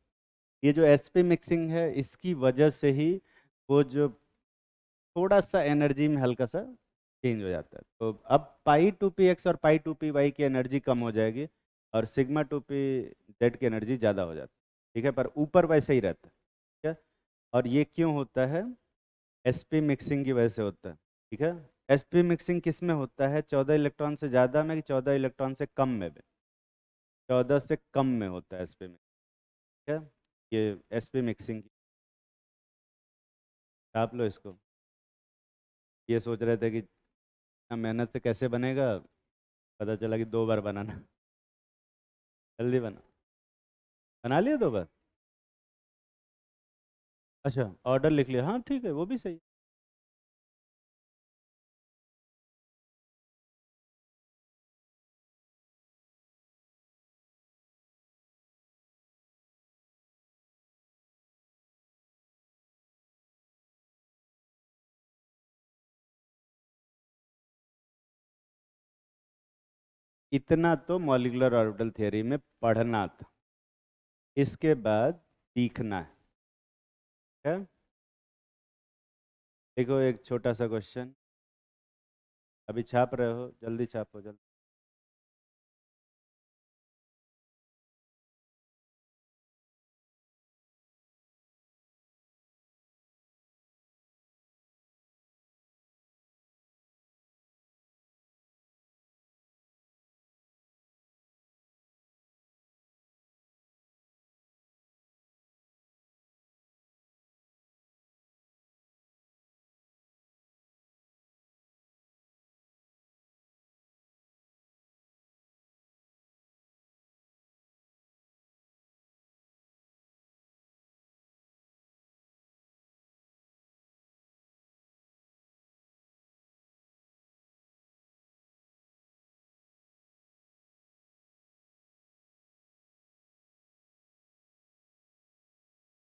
ये जो एसपी मिक्सिंग है इसकी वजह से ही वो जो थोड़ा सा एनर्जी में हल्का सा चेंज हो जाता है, तो अब पाई 2px और पाई 2py की एनर्जी कम हो जाएगी और सिग्मा 2pz की एनर्जी ज़्यादा हो जाती है। ठीक है, पर ऊपर वैसे ही रहता है। ठीक है। और ये क्यों होता है? एसपी मिक्सिंग की वजह से होता है। ठीक है। एसपी मिक्सिंग किस में होता है? 14 इलेक्ट्रॉन से ज़्यादा में कि 14 इलेक्ट्रॉन से कम में? 14 से कम में होता है एसपी मिक्सिंग। ठीक है। ये एसपी मिक्सिंग, छाप लो इसको। ये सोच रहे थे कि इतना मेहनत से कैसे बनेगा, पता चला कि 2 बार बनाना। जल्दी बना लिया 2 बार। अच्छा, ऑर्डर लिख लिया, हाँ ठीक है, वो भी सही। इतना तो मॉलिक्यूलर ऑर्बिटल थ्योरी में पढ़ना था, इसके बाद सीखना है। क्या? देखो, एक छोटा सा क्वेश्चन, अभी छाप रहे हो, जल्दी छापो जल्दी।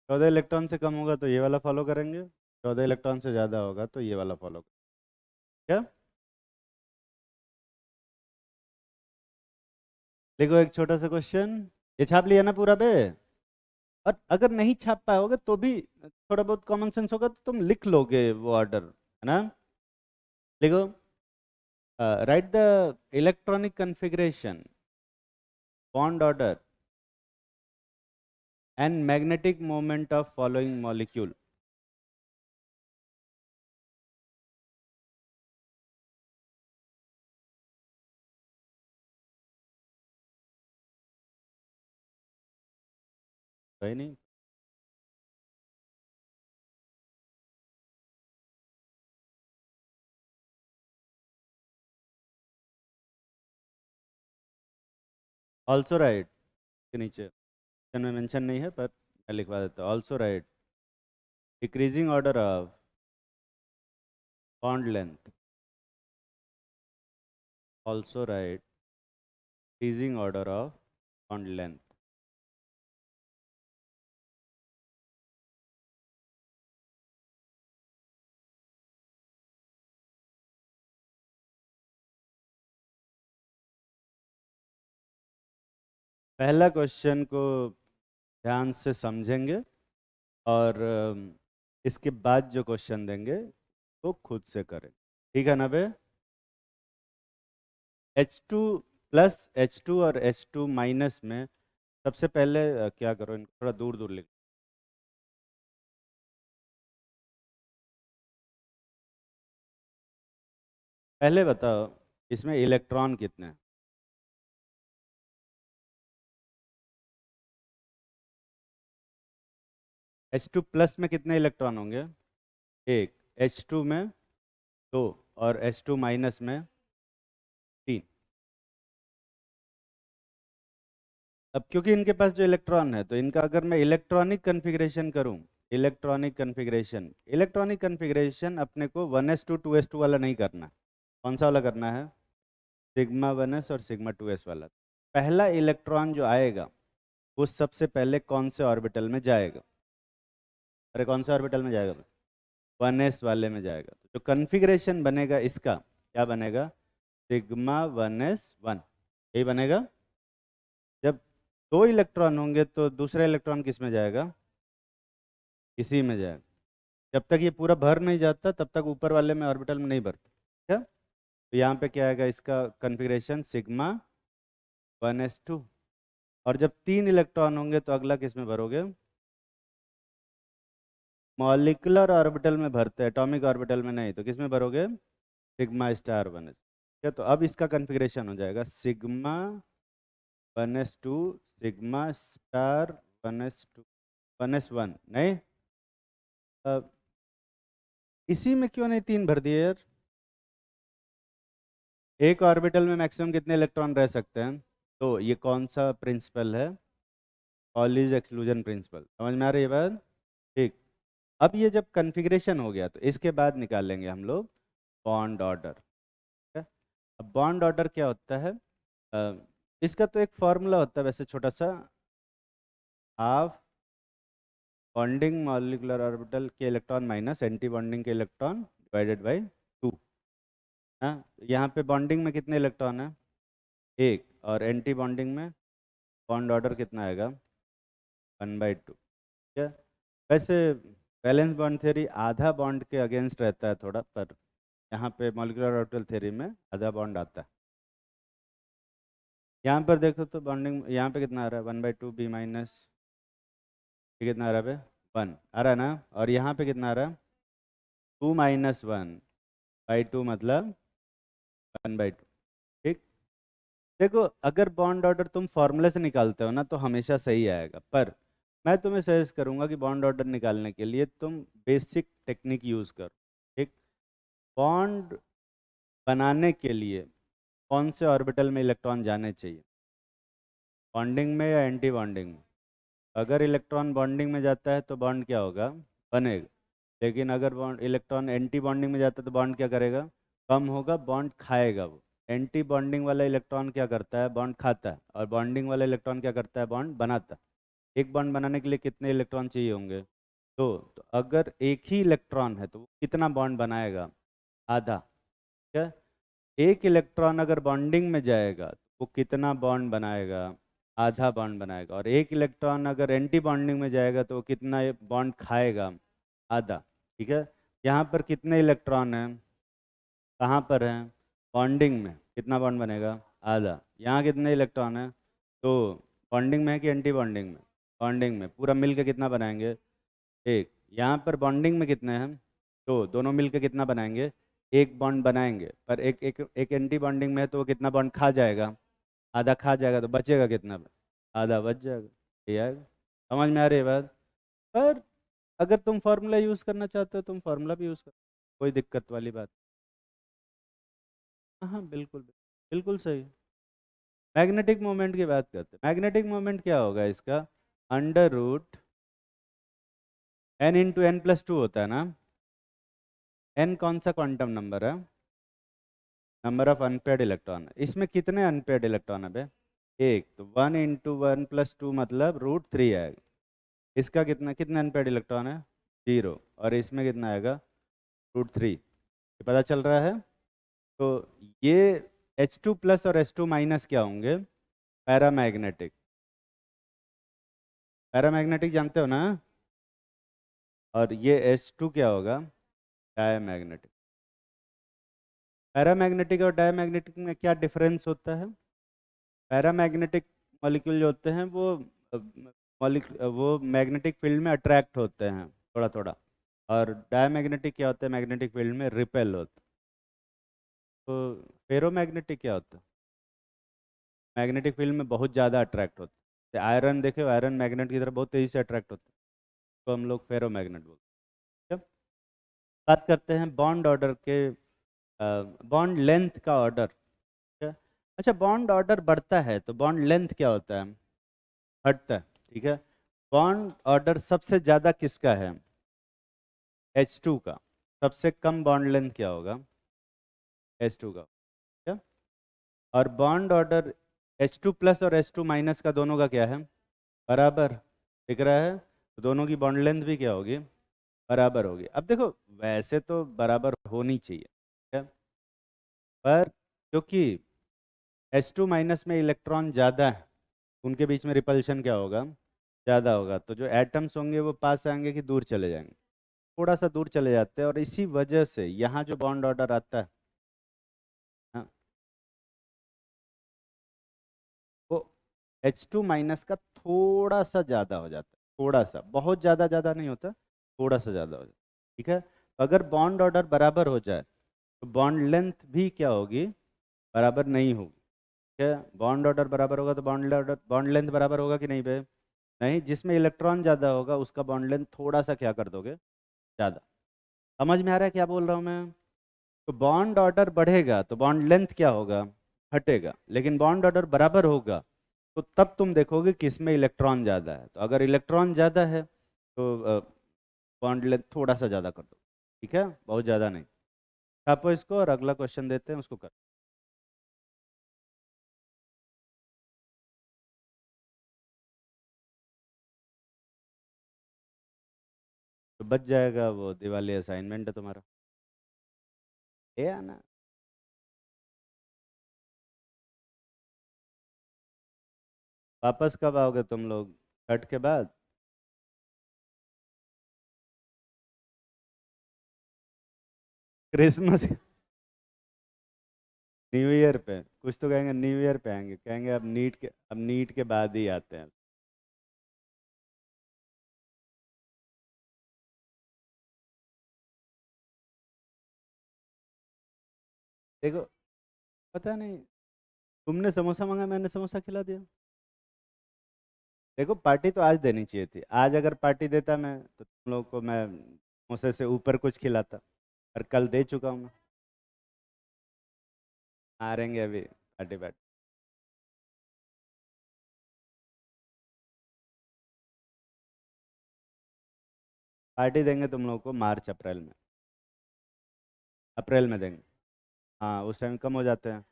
चौदह इलेक्ट्रॉन से कम होगा तो ये वाला फॉलो करेंगे, 14 इलेक्ट्रॉन से ज़्यादा होगा तो ये वाला फॉलो करेंगे। क्या? देखो, एक छोटा सा क्वेश्चन, ये छाप लिया ना पूरा बे? और अगर नहीं छाप पाओगे तो भी थोड़ा बहुत कॉमन सेंस होगा तो तुम लिख लोगे वो ऑर्डर, है ना। देखो, write the electronic configuration, bond order, and magnetic moment of following molecule. है नहीं? ऑल्सो राइट के नीचे में मेंशन नहीं है पर मैं लिखवा देता हूँ. Also right decreasing order of bond length. Also right decreasing order of bond length. पहला क्वेश्चन को ध्यान से समझेंगे और इसके बाद जो क्वेश्चन देंगे वो खुद से करें. ठीक है ना बे? H2 प्लस H2 और H2 माइनस में सबसे पहले क्या करो, इनको थोड़ा दूर दूर लिख. पहले बताओ इसमें इलेक्ट्रॉन कितने हैं? H2 प्लस में कितने इलेक्ट्रॉन होंगे? एक. H2 में दो और H2 माइनस में तीन. अब क्योंकि इनके पास जो इलेक्ट्रॉन है तो इनका अगर मैं इलेक्ट्रॉनिक कन्फिग्रेशन करूं, इलेक्ट्रॉनिक कन्फिग्रेशन अपने को 1s2 2s2 वाला नहीं करना. कौन सा वाला करना है? सिग्मा 1s और सिग्मा 2s वाला. पहला इलेक्ट्रॉन जो आएगा वो सबसे पहले कौन से ऑर्बिटल में जाएगा? अरे कौन से ऑर्बिटल में जाएगा? 1s वाले में जाएगा. तो जो कन्फिग्रेशन बनेगा इसका क्या बनेगा? Sigma 1s1. यही बनेगा. जब दो इलेक्ट्रॉन होंगे तो दूसरा इलेक्ट्रॉन किस में जाएगा? इसी में जाएगा. जब तक ये पूरा भर नहीं जाता तब तक ऊपर वाले में ऑर्बिटल में नहीं भरता. ठीक है? तो यहाँ पे क्या आएगा इसका कन्फिग्रेशन? Sigma 1s2. और जब तीन इलेक्ट्रॉन होंगे तो अगला किस में भरोगे? मॉलिकुलर ऑर्बिटल में भरते हैं, एटॉमिक ऑर्बिटल में नहीं. तो किस में भरोगे? Sigma star 1s. ठीक है? तो अब इसका कन्फिग्रेशन हो जाएगा sigma 1s2 sigma star 1s2 1s1. नहीं, अब इसी में क्यों नहीं तीन भर दिए यार? एक ऑर्बिटल में मैक्सिमम कितने इलेक्ट्रॉन रह सकते हैं? तो ये कौन सा प्रिंसिपल है? Pauli's exclusion principle. समझ में आ रही है बात? ठीक. अब ये जब कन्फिग्रेशन हो गया तो इसके बाद निकालेंगे हम लोग बॉन्ड ऑर्डर. ठीक है? अब बॉन्ड ऑर्डर क्या होता है? अ, इसका तो एक फॉर्मूला होता है वैसे छोटा सा. हाफ बॉन्डिंग मॉलिकुलर ऑर्बिटल के इलेक्ट्रॉन माइनस एंटी बॉन्डिंग के इलेक्ट्रॉन डिवाइडेड बाय 2. हाँ, यहाँ पे बॉन्डिंग में कितने इलेक्ट्रॉन है? एक. और एंटी बॉन्डिंग में बॉन्ड ऑर्डर कितना आएगा? 1/2. ठीक है? वैसे वैलेंस बॉन्ड थ्योरी आधा बॉन्ड के अगेंस्ट रहता है थोड़ा, पर यहाँ पे मॉलिकुलर ऑर्बिटल थ्योरी में आधा बॉन्ड आता है. यहाँ पर देखो तो बॉन्डिंग यहाँ पे कितना आ रहा है? 1/2 बी माइनस. ये कितना आ रहा है? 1 आ रहा है ना. और यहाँ पे कितना आ रहा है? 2 - 1/2 मतलब 1/2. ठीक. देखो अगर बॉन्ड ऑर्डर तुम फॉर्मूले से निकालते हो ना तो हमेशा सही आएगा, पर मैं तुम्हें सजेस्ट करूंगा कि बॉन्ड ऑर्डर निकालने के लिए तुम बेसिक टेक्निक यूज़ करो. ठीक. बॉन्ड बनाने के लिए कौन से ऑर्बिटल में इलेक्ट्रॉन जाने चाहिए? बॉन्डिंग में या एंटी बॉन्डिंग में? अगर इलेक्ट्रॉन बॉन्डिंग में जाता है तो बॉन्ड क्या होगा? बनेगा. लेकिन अगर बॉन्ड इलेक्ट्रॉन एंटी बॉन्डिंग में जाता है तो बॉन्ड क्या करेगा? कम होगा, बॉन्ड खाएगा वो. एंटी बॉन्डिंग वाला इलेक्ट्रॉन क्या करता है? बॉन्ड खाता है. और बॉन्डिंग वाला इलेक्ट्रॉन क्या करता है? बॉन्ड बनाता है. एक बॉन्ड बनाने के लिए कितने इलेक्ट्रॉन चाहिए होंगे? दो. तो अगर एक ही इलेक्ट्रॉन है तो वो कितना बॉन्ड बनाएगा? आधा. ठीक है? एक इलेक्ट्रॉन अगर बॉन्डिंग में जाएगा तो वो कितना बॉन्ड बनाएगा? आधा बॉन्ड बनाएगा. और एक इलेक्ट्रॉन अगर एंटी बॉन्डिंग में जाएगा तो वो कितना बॉन्ड खाएगा? आधा. ठीक है? यहाँ पर कितने इलेक्ट्रॉन हैं? कहाँ पर हैं? बॉन्डिंग में कितना बॉन्ड बनेगा? आधा। यहाँ कितने इलेक्ट्रॉन है? तो बॉन्डिंग में है कि एंटी बॉन्डिंग में? बॉन्डिंग में। पूरा मिल के कितना बनाएंगे? एक। यहाँ पर बॉन्डिंग में कितने हैं? तो दोनों मिल के कितना बनाएंगे? एक बॉन्ड बनाएंगे, पर एक एक एक एंटी बॉन्डिंग में है तो वो कितना बॉन्ड खा जाएगा? आधा खा जाएगा, तो बचेगा कितना? आधा बच जाएगा। ये आएगा। समझ में आ रही है बात? पर अगर तुम फार्मूला यूज़ करना चाहते हो तुम फार्मूला भी यूज़ करो, कोई दिक्कत वाली बात। हाँ बिल्कुल बिल्कुल सही। मैग्नेटिक मोमेंट की बात करते हैं। मैग्नेटिक मोमेंट क्या होगा इसका? अंडर रूट n × n+2 होता है ना। n कौन सा क्वांटम नंबर है? Number of unpaired electron. इसमें कितने अनपेयर्ड इलेक्ट्रॉन है बे? एक। तो 1 × 1+2 मतलब √3 आएगा। इसका कितना कितने अनपेयर्ड इलेक्ट्रॉन है? 0। और इसमें कितना आएगा? √3। ये पता चल रहा है? तो ये H2+ और H2- क्या होंगे? पैरामैग्नेटिक। पैरामैग्नेटिक जानते हो ना? और ये H2 क्या होगा? डायमैग्नेटिक। पैरामैग्नेटिक और डायमैग्नेटिक में क्या डिफरेंस होता है? पैरामैग्नेटिक मॉलिक्यूल जो होते हैं वो मैग्नेटिक फील्ड में अट्रैक्ट होते हैं थोड़ा थोड़ा। और डायमैग्नेटिक क्या होता है? मैग्नेटिक फील्ड में रिपेल होते हैं। तो फेरोमैग्नेटिक क्या होता है? मैग्नेटिक फील्ड में बहुत ज़्यादा अट्रैक्ट होते हैं। आयरन देखे, आयरन मैग्नेट की तरफ बहुत तेज़ी से अट्रैक्ट होते हैं, तो हम लोग फेरोमैग्नेट बोलते हैं। जब बात करते हैं बॉन्ड ऑर्डर के, बॉन्ड लेंथ का ऑर्डर। क्या? अच्छा, बॉन्ड ऑर्डर बढ़ता है तो बॉन्ड लेंथ क्या होता है? घटता है। ठीक है। बॉन्ड ऑर्डर सबसे ज़्यादा किसका है? H2 का। सबसे कम बॉन्ड लेंथ क्या होगा? H2 का। क्या? और बॉन्ड ऑर्डर H2+ और H2- का दोनों का क्या है? बराबर। दिख रहा है? तो दोनों की बॉन्ड लेंथ भी क्या होगी? बराबर होगी। अब देखो, वैसे तो बराबर होनी चाहिए, क्या? पर क्योंकि H2- में इलेक्ट्रॉन ज़्यादा है, उनके बीच में रिपल्शन क्या होगा? ज़्यादा होगा। तो जो एटम्स होंगे वो पास आएंगे कि दूर चले जाएंगे? थोड़ा सा दूर चले जाते हैं। और इसी वजह से यहाँ जो बॉन्ड ऑर्डर आता है ना, वो H2- का थोड़ा सा ज़्यादा हो जाता है। थोड़ा सा, बहुत ज़्यादा ज़्यादा नहीं होता, थोड़ा सा ज़्यादा हो जाता है। ठीक है। तो अगर बॉन्ड ऑर्डर बराबर हो जाए तो बॉन्ड लेंथ भी क्या होगी? बराबर नहीं होगी। ठीक है। बॉन्ड ऑर्डर बराबर होगा तो बॉन्ड लेंथ बराबर होगा कि नहीं बे? नहीं। जिसमें इलेक्ट्रॉन ज़्यादा होगा उसका बॉन्ड लेंथ थोड़ा सा क्या कर दोगे? ज़्यादा। समझ में आ रहा है क्या बोल रहा हूँ मैं? तो बॉन्ड ऑर्डर बढ़ेगा तो बॉन्ड लेंथ क्या होगा? घटेगा। लेकिन बॉन्ड ऑर्डर बराबर होगा तो तब तुम देखोगे किस में इलेक्ट्रॉन ज़्यादा है। तो अगर इलेक्ट्रॉन ज़्यादा है तो बॉन्ड लेंथ थोड़ा सा ज़्यादा कर दो। ठीक है, बहुत ज़्यादा नहीं। छापो इसको और अगला क्वेश्चन देते हैं, उसको कर। तो बच जाएगा, वो दिवाली असाइनमेंट है तुम्हारा। ये आना। वापस कब आओगे तुम लोग? छठ के बाद? क्रिसमस? न्यू ईयर पे? कुछ तो कहेंगे न्यू ईयर पे आएंगे, कहेंगे अब नीट के बाद ही आते हैं। देखो, पता नहीं, तुमने समोसा मांगा, मैंने समोसा खिला दिया। देखो, पार्टी तो आज देनी चाहिए थी। आज अगर पार्टी देता मैं तो तुम लोग को मैं समोसे से ऊपर कुछ खिलाता। पर कल दे चुका हूँ मैं। मारेंगे अभी पार्टी पार्टी। पार्टी देंगे तुम लोग को मार्च अप्रैल में। अप्रैल में देंगे। हाँ, उस टाइम कम हो जाते हैं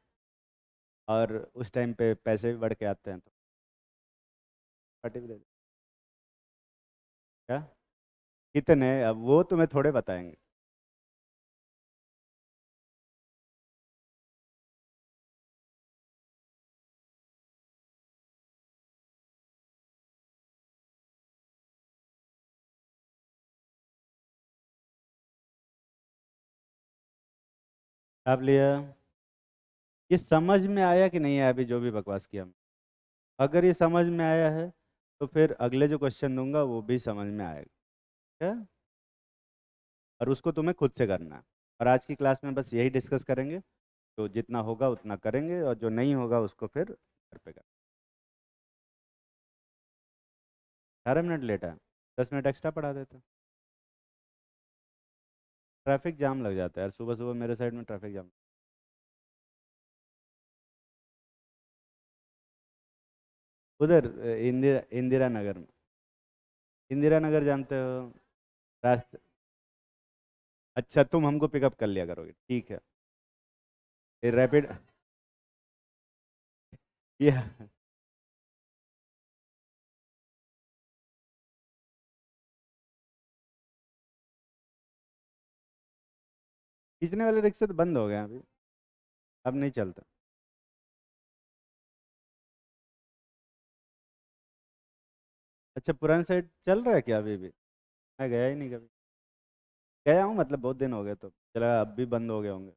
और उस टाइम पे पैसे भी बढ़ के आते हैं, तो पार्टी भी दे दें। क्या? कितने? अब वो तुम्हें थोड़े बताएंगे। आप लिया? ये समझ में आया कि नहीं आया अभी जो भी बकवास किया? अगर ये समझ में आया है तो फिर अगले जो क्वेश्चन दूंगा वो भी समझ में आएगा, ठीक है? और उसको तुम्हें खुद से करना है। और आज की क्लास में बस यही डिस्कस करेंगे, तो जितना होगा उतना करेंगे और जो नहीं होगा उसको फिर घर पे कर। 18 मिनट लेट है, 10 मिनट एक्स्ट्रा पढ़ा देते। ट्रैफिक जाम लग जाता है यार, सुबह सुबह मेरे साइड में ट्रैफिक जाम। उधर इंदिरा नगर में। इंदिरा नगर जानते हो? रास्ते। अच्छा, तुम हमको पिकअप कर लिया करोगे, ठीक है। फिर रैपिड। ये खींचने वाले रिक्शे तो बंद हो गए हैं अभी, अब नहीं चलता। अच्छा, पुरानी साइड चल रहा है क्या अभी भी? मैं गया ही नहीं कभी। गया हूँ मतलब बहुत दिन हो गए, तो चला अब भी बंद हो गए होंगे।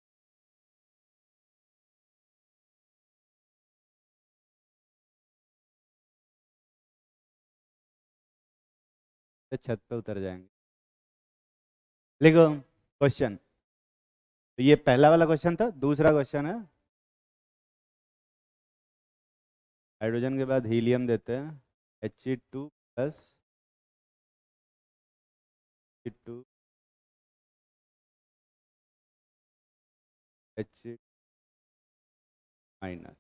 तो छत पे उतर जाएंगे। लिखो क्वेश्चन। तो ये पहला वाला क्वेश्चन था, दूसरा क्वेश्चन है। हाइड्रोजन के बाद हीलियम देते हैं, He2 plus He2 H minus.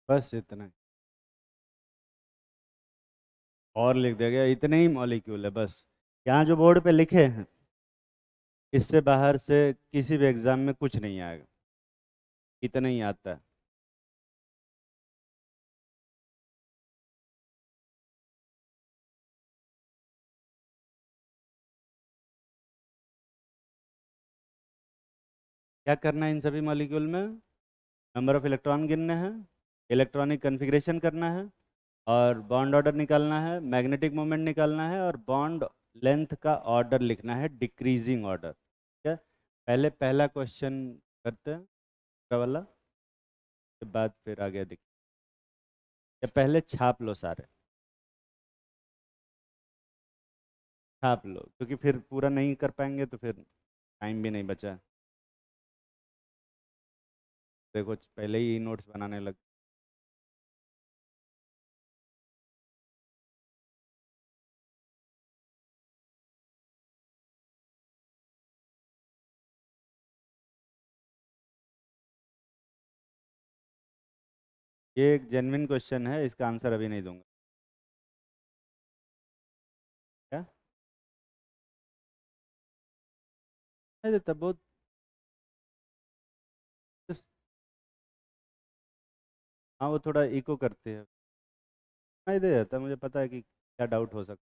बस इतना ही। और लिख देगा इतने ही मॉलिक्यूल है बस। यहाँ जो बोर्ड पे लिखे हैं इससे बाहर से किसी भी एग्जाम में कुछ नहीं आएगा, इतना ही आता है। क्या करना है इन सभी मॉलिक्यूल में? नंबर ऑफ इलेक्ट्रॉन गिनने हैं, इलेक्ट्रॉनिक कन्फिग्रेशन करना है, और बॉन्ड ऑर्डर निकालना है, मैग्नेटिक मोमेंट निकालना है, और बॉन्ड लेंथ का ऑर्डर लिखना है, डिक्रीजिंग ऑर्डर। ठीक है, पहले पहला क्वेश्चन करते हैं दूसरा वाला, के बाद फिर आगे दिख। या पहले छाप लो सारे, छाप लो, क्योंकि फिर पूरा नहीं कर पाएंगे तो फिर टाइम भी नहीं बचा। देखो पहले ही नोट्स बनाने लग। ये एक जेन्युइन क्वेश्चन है, इसका आंसर अभी नहीं दूंगा। क्या? नहीं देता बहुत। हाँ वो थोड़ा इको करते हैं। नहीं दे जाता, मुझे पता है कि क्या डाउट हो सकता है।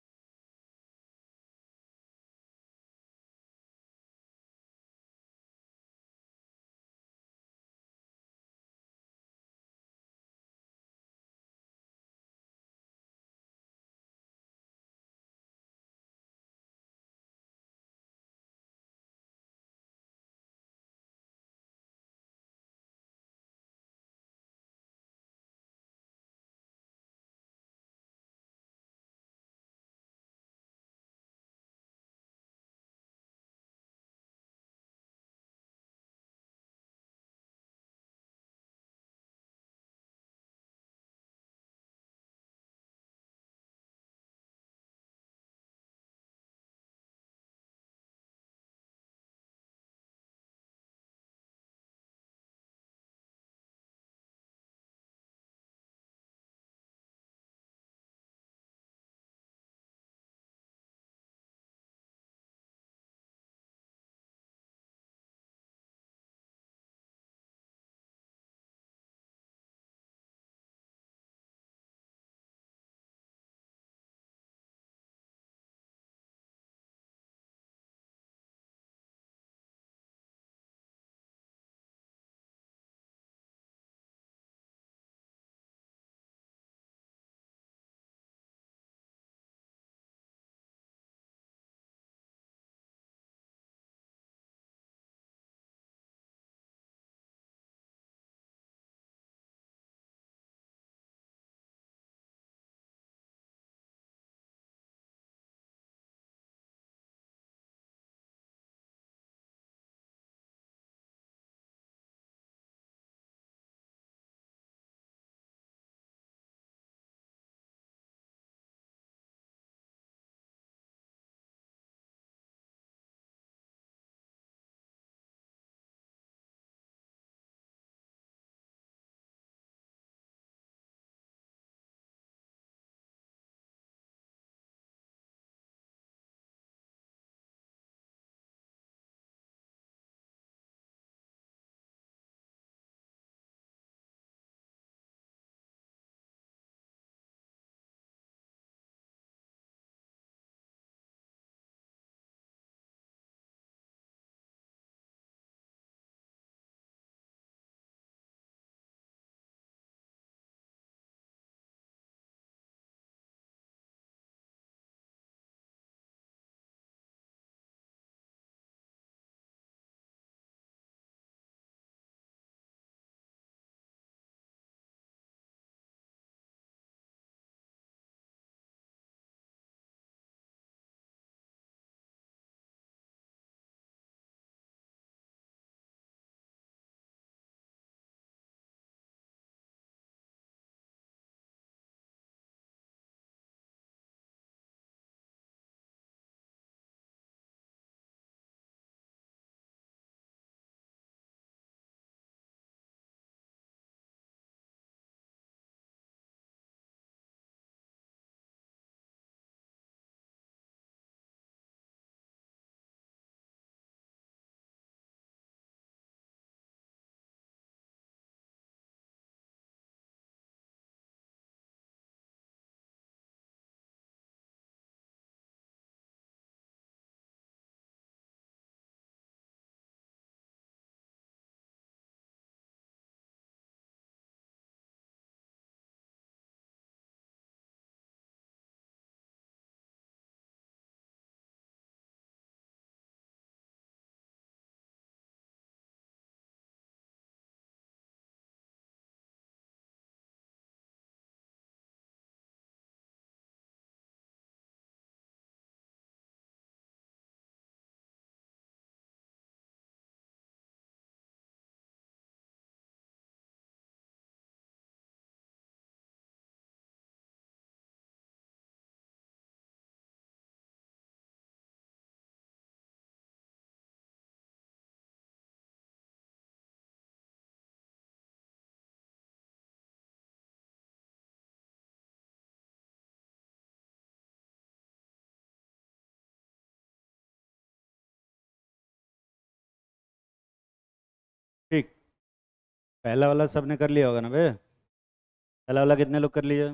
पहला वाला सबने कर लिया होगा ना बे? पहला वाला कितने लोग कर लिए?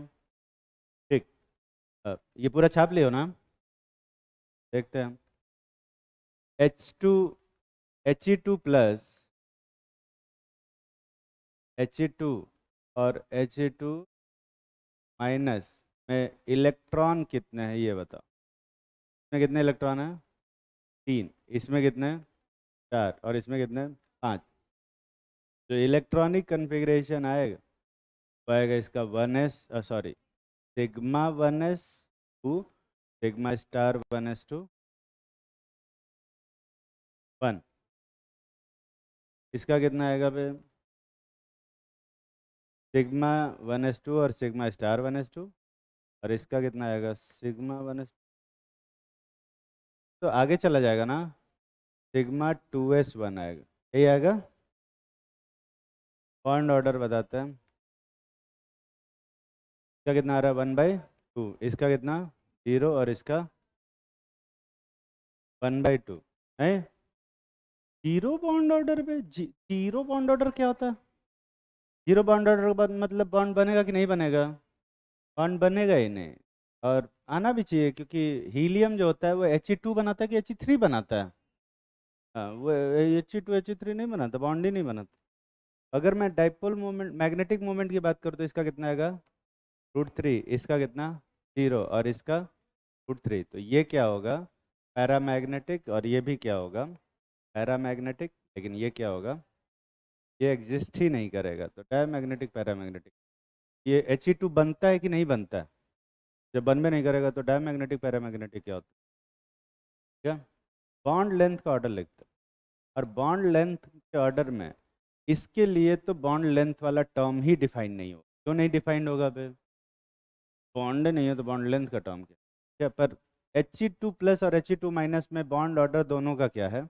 ठीक। ये पूरा छाप लियो ना? देखते हैं। H2 He2 प्लस He2 और He2 माइनस में इलेक्ट्रॉन कितने हैं ये बताओ। इसमें कितने इलेक्ट्रॉन हैं? 3। इसमें कितने? 4। और इसमें कितने? 5। जो इलेक्ट्रॉनिक कन्फिग्रेशन आएगा वो आएगा इसका 1s, sorry, sigma 1s2 sigma star 1s2 1। इसका कितना आएगा पे? सिग्मा 1s2 और सिग्मा स्टार 1s2। और इसका कितना आएगा? Sigma 1s। तो आगे चला जाएगा ना, सिग्मा 2s1 आएगा। यही आएगा। बॉन्ड ऑर्डर बताते हैं। इसका कितना आ रहा है? 1/2। इसका कितना? 0। और इसका 1/2 है। जीरो बॉन्ड ऑर्डर पे जीरो बॉन्ड ऑर्डर क्या होता है? जीरो बॉन्ड ऑर्डर के बाद मतलब बॉन्ड बनेगा कि नहीं बनेगा? बॉन्ड बनेगा ही नहीं। और आना भी चाहिए क्योंकि हीलियम जो होता है वो He2 बनाता है कि He3 बनाता है? हाँ, वो He2 He3 नहीं बनाता, बॉन्ड ही नहीं बनाता। अगर मैं डाइपोल मोमेंट मैग्नेटिक मोमेंट की बात करूँ तो इसका कितना आएगा? √3। इसका कितना? 0। और इसका √3। तो ये क्या होगा? पैरामैग्नेटिक। और ये भी क्या होगा? पैरामैग्नेटिक। लेकिन ये क्या होगा? ये एग्जिस्ट ही नहीं करेगा, तो डायमैग्नेटिक पैरामैग्नेटिक। ये He2 बनता है कि नहीं बनता है? जब बनबे नहीं करेगा तो डायमैग्नेटिक पैरामैग्नेटिक क्या होता है? क्या? बॉन्ड लेंथ का ऑर्डर लिखते हैं। और बॉन्ड लेंथ के ऑर्डर में इसके लिए तो बॉन्ड लेंथ वाला टर्म ही डिफाइन नहीं होगा। क्यों नहीं डिफाइंड होगा पे? बॉन्ड नहीं है तो बॉन्ड लेंथ का टर्म क्या? क्या पर He2 प्लस और He2 माइनस में बॉन्ड ऑर्डर दोनों का क्या है?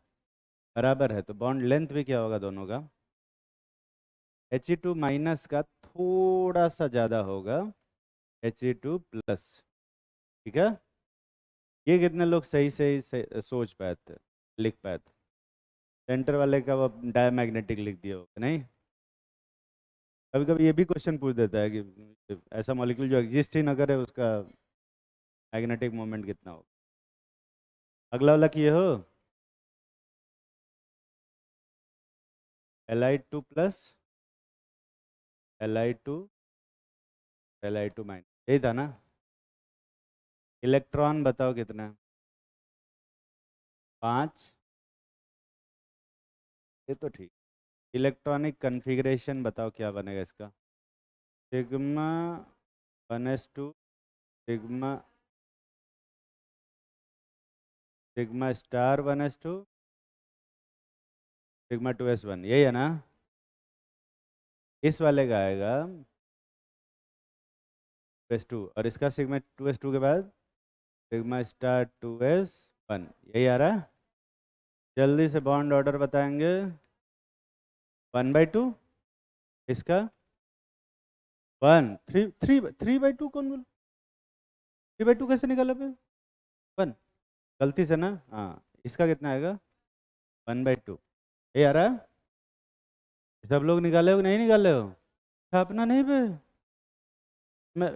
बराबर है। तो बॉन्ड लेंथ भी क्या होगा दोनों का? He2 माइनस का थोड़ा सा ज़्यादा होगा He2 प्लस। ठीक है। ये कितने लोग सही सही सोच पाए थे, लिख पाए थे? सेंटर वाले का वो डायमैग्नेटिक लिख दिया होगा नहीं? कभी कभी ये भी क्वेश्चन पूछ देता है कि ऐसा मॉलिक्यूल जो एग्जिस्ट ही ना करे उसका मैग्नेटिक मोमेंट कितना हो। अगला वाला किए हो? Li2 plus Li2 Li2 minus, यही था ना? इलेक्ट्रॉन बताओ कितना? 5। ये तो ठीक। इलेक्ट्रॉनिक कन्फिग्रेशन बताओ क्या बनेगा इसका? Sigma 1s2 sigma sigma star 1s2 sigma 2s1, यही है ना? इस वाले का आएगा 2s2। और इसका सिग्मा 2s2 के बाद सिग्मा स्टार 2s1, यही आ रहा है। जल्दी से बॉन्ड ऑर्डर बताएंगे। 1/2। इसका 1 3 3/2 कौन बोल? 3/2 कैसे निकाला पे? 1 गलती से ना, हाँ। इसका कितना आएगा? 1/2। ये आ रहा है। सब लोग निकाले हो कि नहीं निकाले हो? छापना नहीं पे।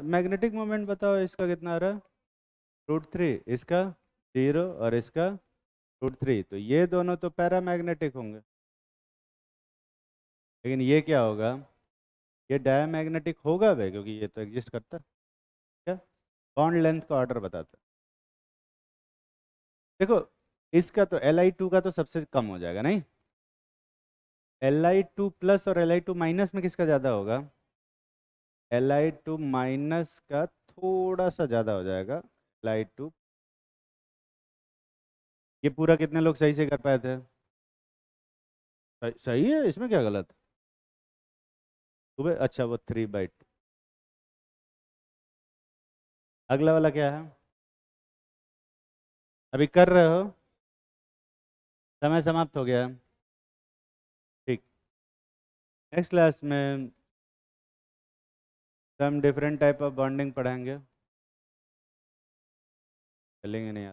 मैग्नेटिक मोमेंट बताओ इसका कितना आ रहा है? √3। इसका 0। और इसका √3। तो ये दोनों तो पैरामैग्नेटिक होंगे। लेकिन ये क्या होगा? ये डायमैग्नेटिक होगा भाई, क्योंकि ये तो एग्जिस्ट करता है। क्या? बॉन्ड लेंथ का ऑर्डर बताता है। देखो, इसका तो Li2 का तो सबसे कम हो जाएगा नहीं? Li2 प्लस और Li2 माइनस में किसका ज़्यादा होगा? Li2 माइनस का थोड़ा सा ज़्यादा हो जाएगा। Li2। ये पूरा कितने लोग सही से कर पाए थे? सही है, इसमें क्या गलत? सुबह अच्छा वो 3/2। अगला वाला क्या है? अभी कर रहे हो? समय समाप्त हो गया। ठीक। नेक्स्ट क्लास में हम डिफरेंट टाइप ऑफ बॉन्डिंग पढ़ाएंगे। चलेंगे नहीं?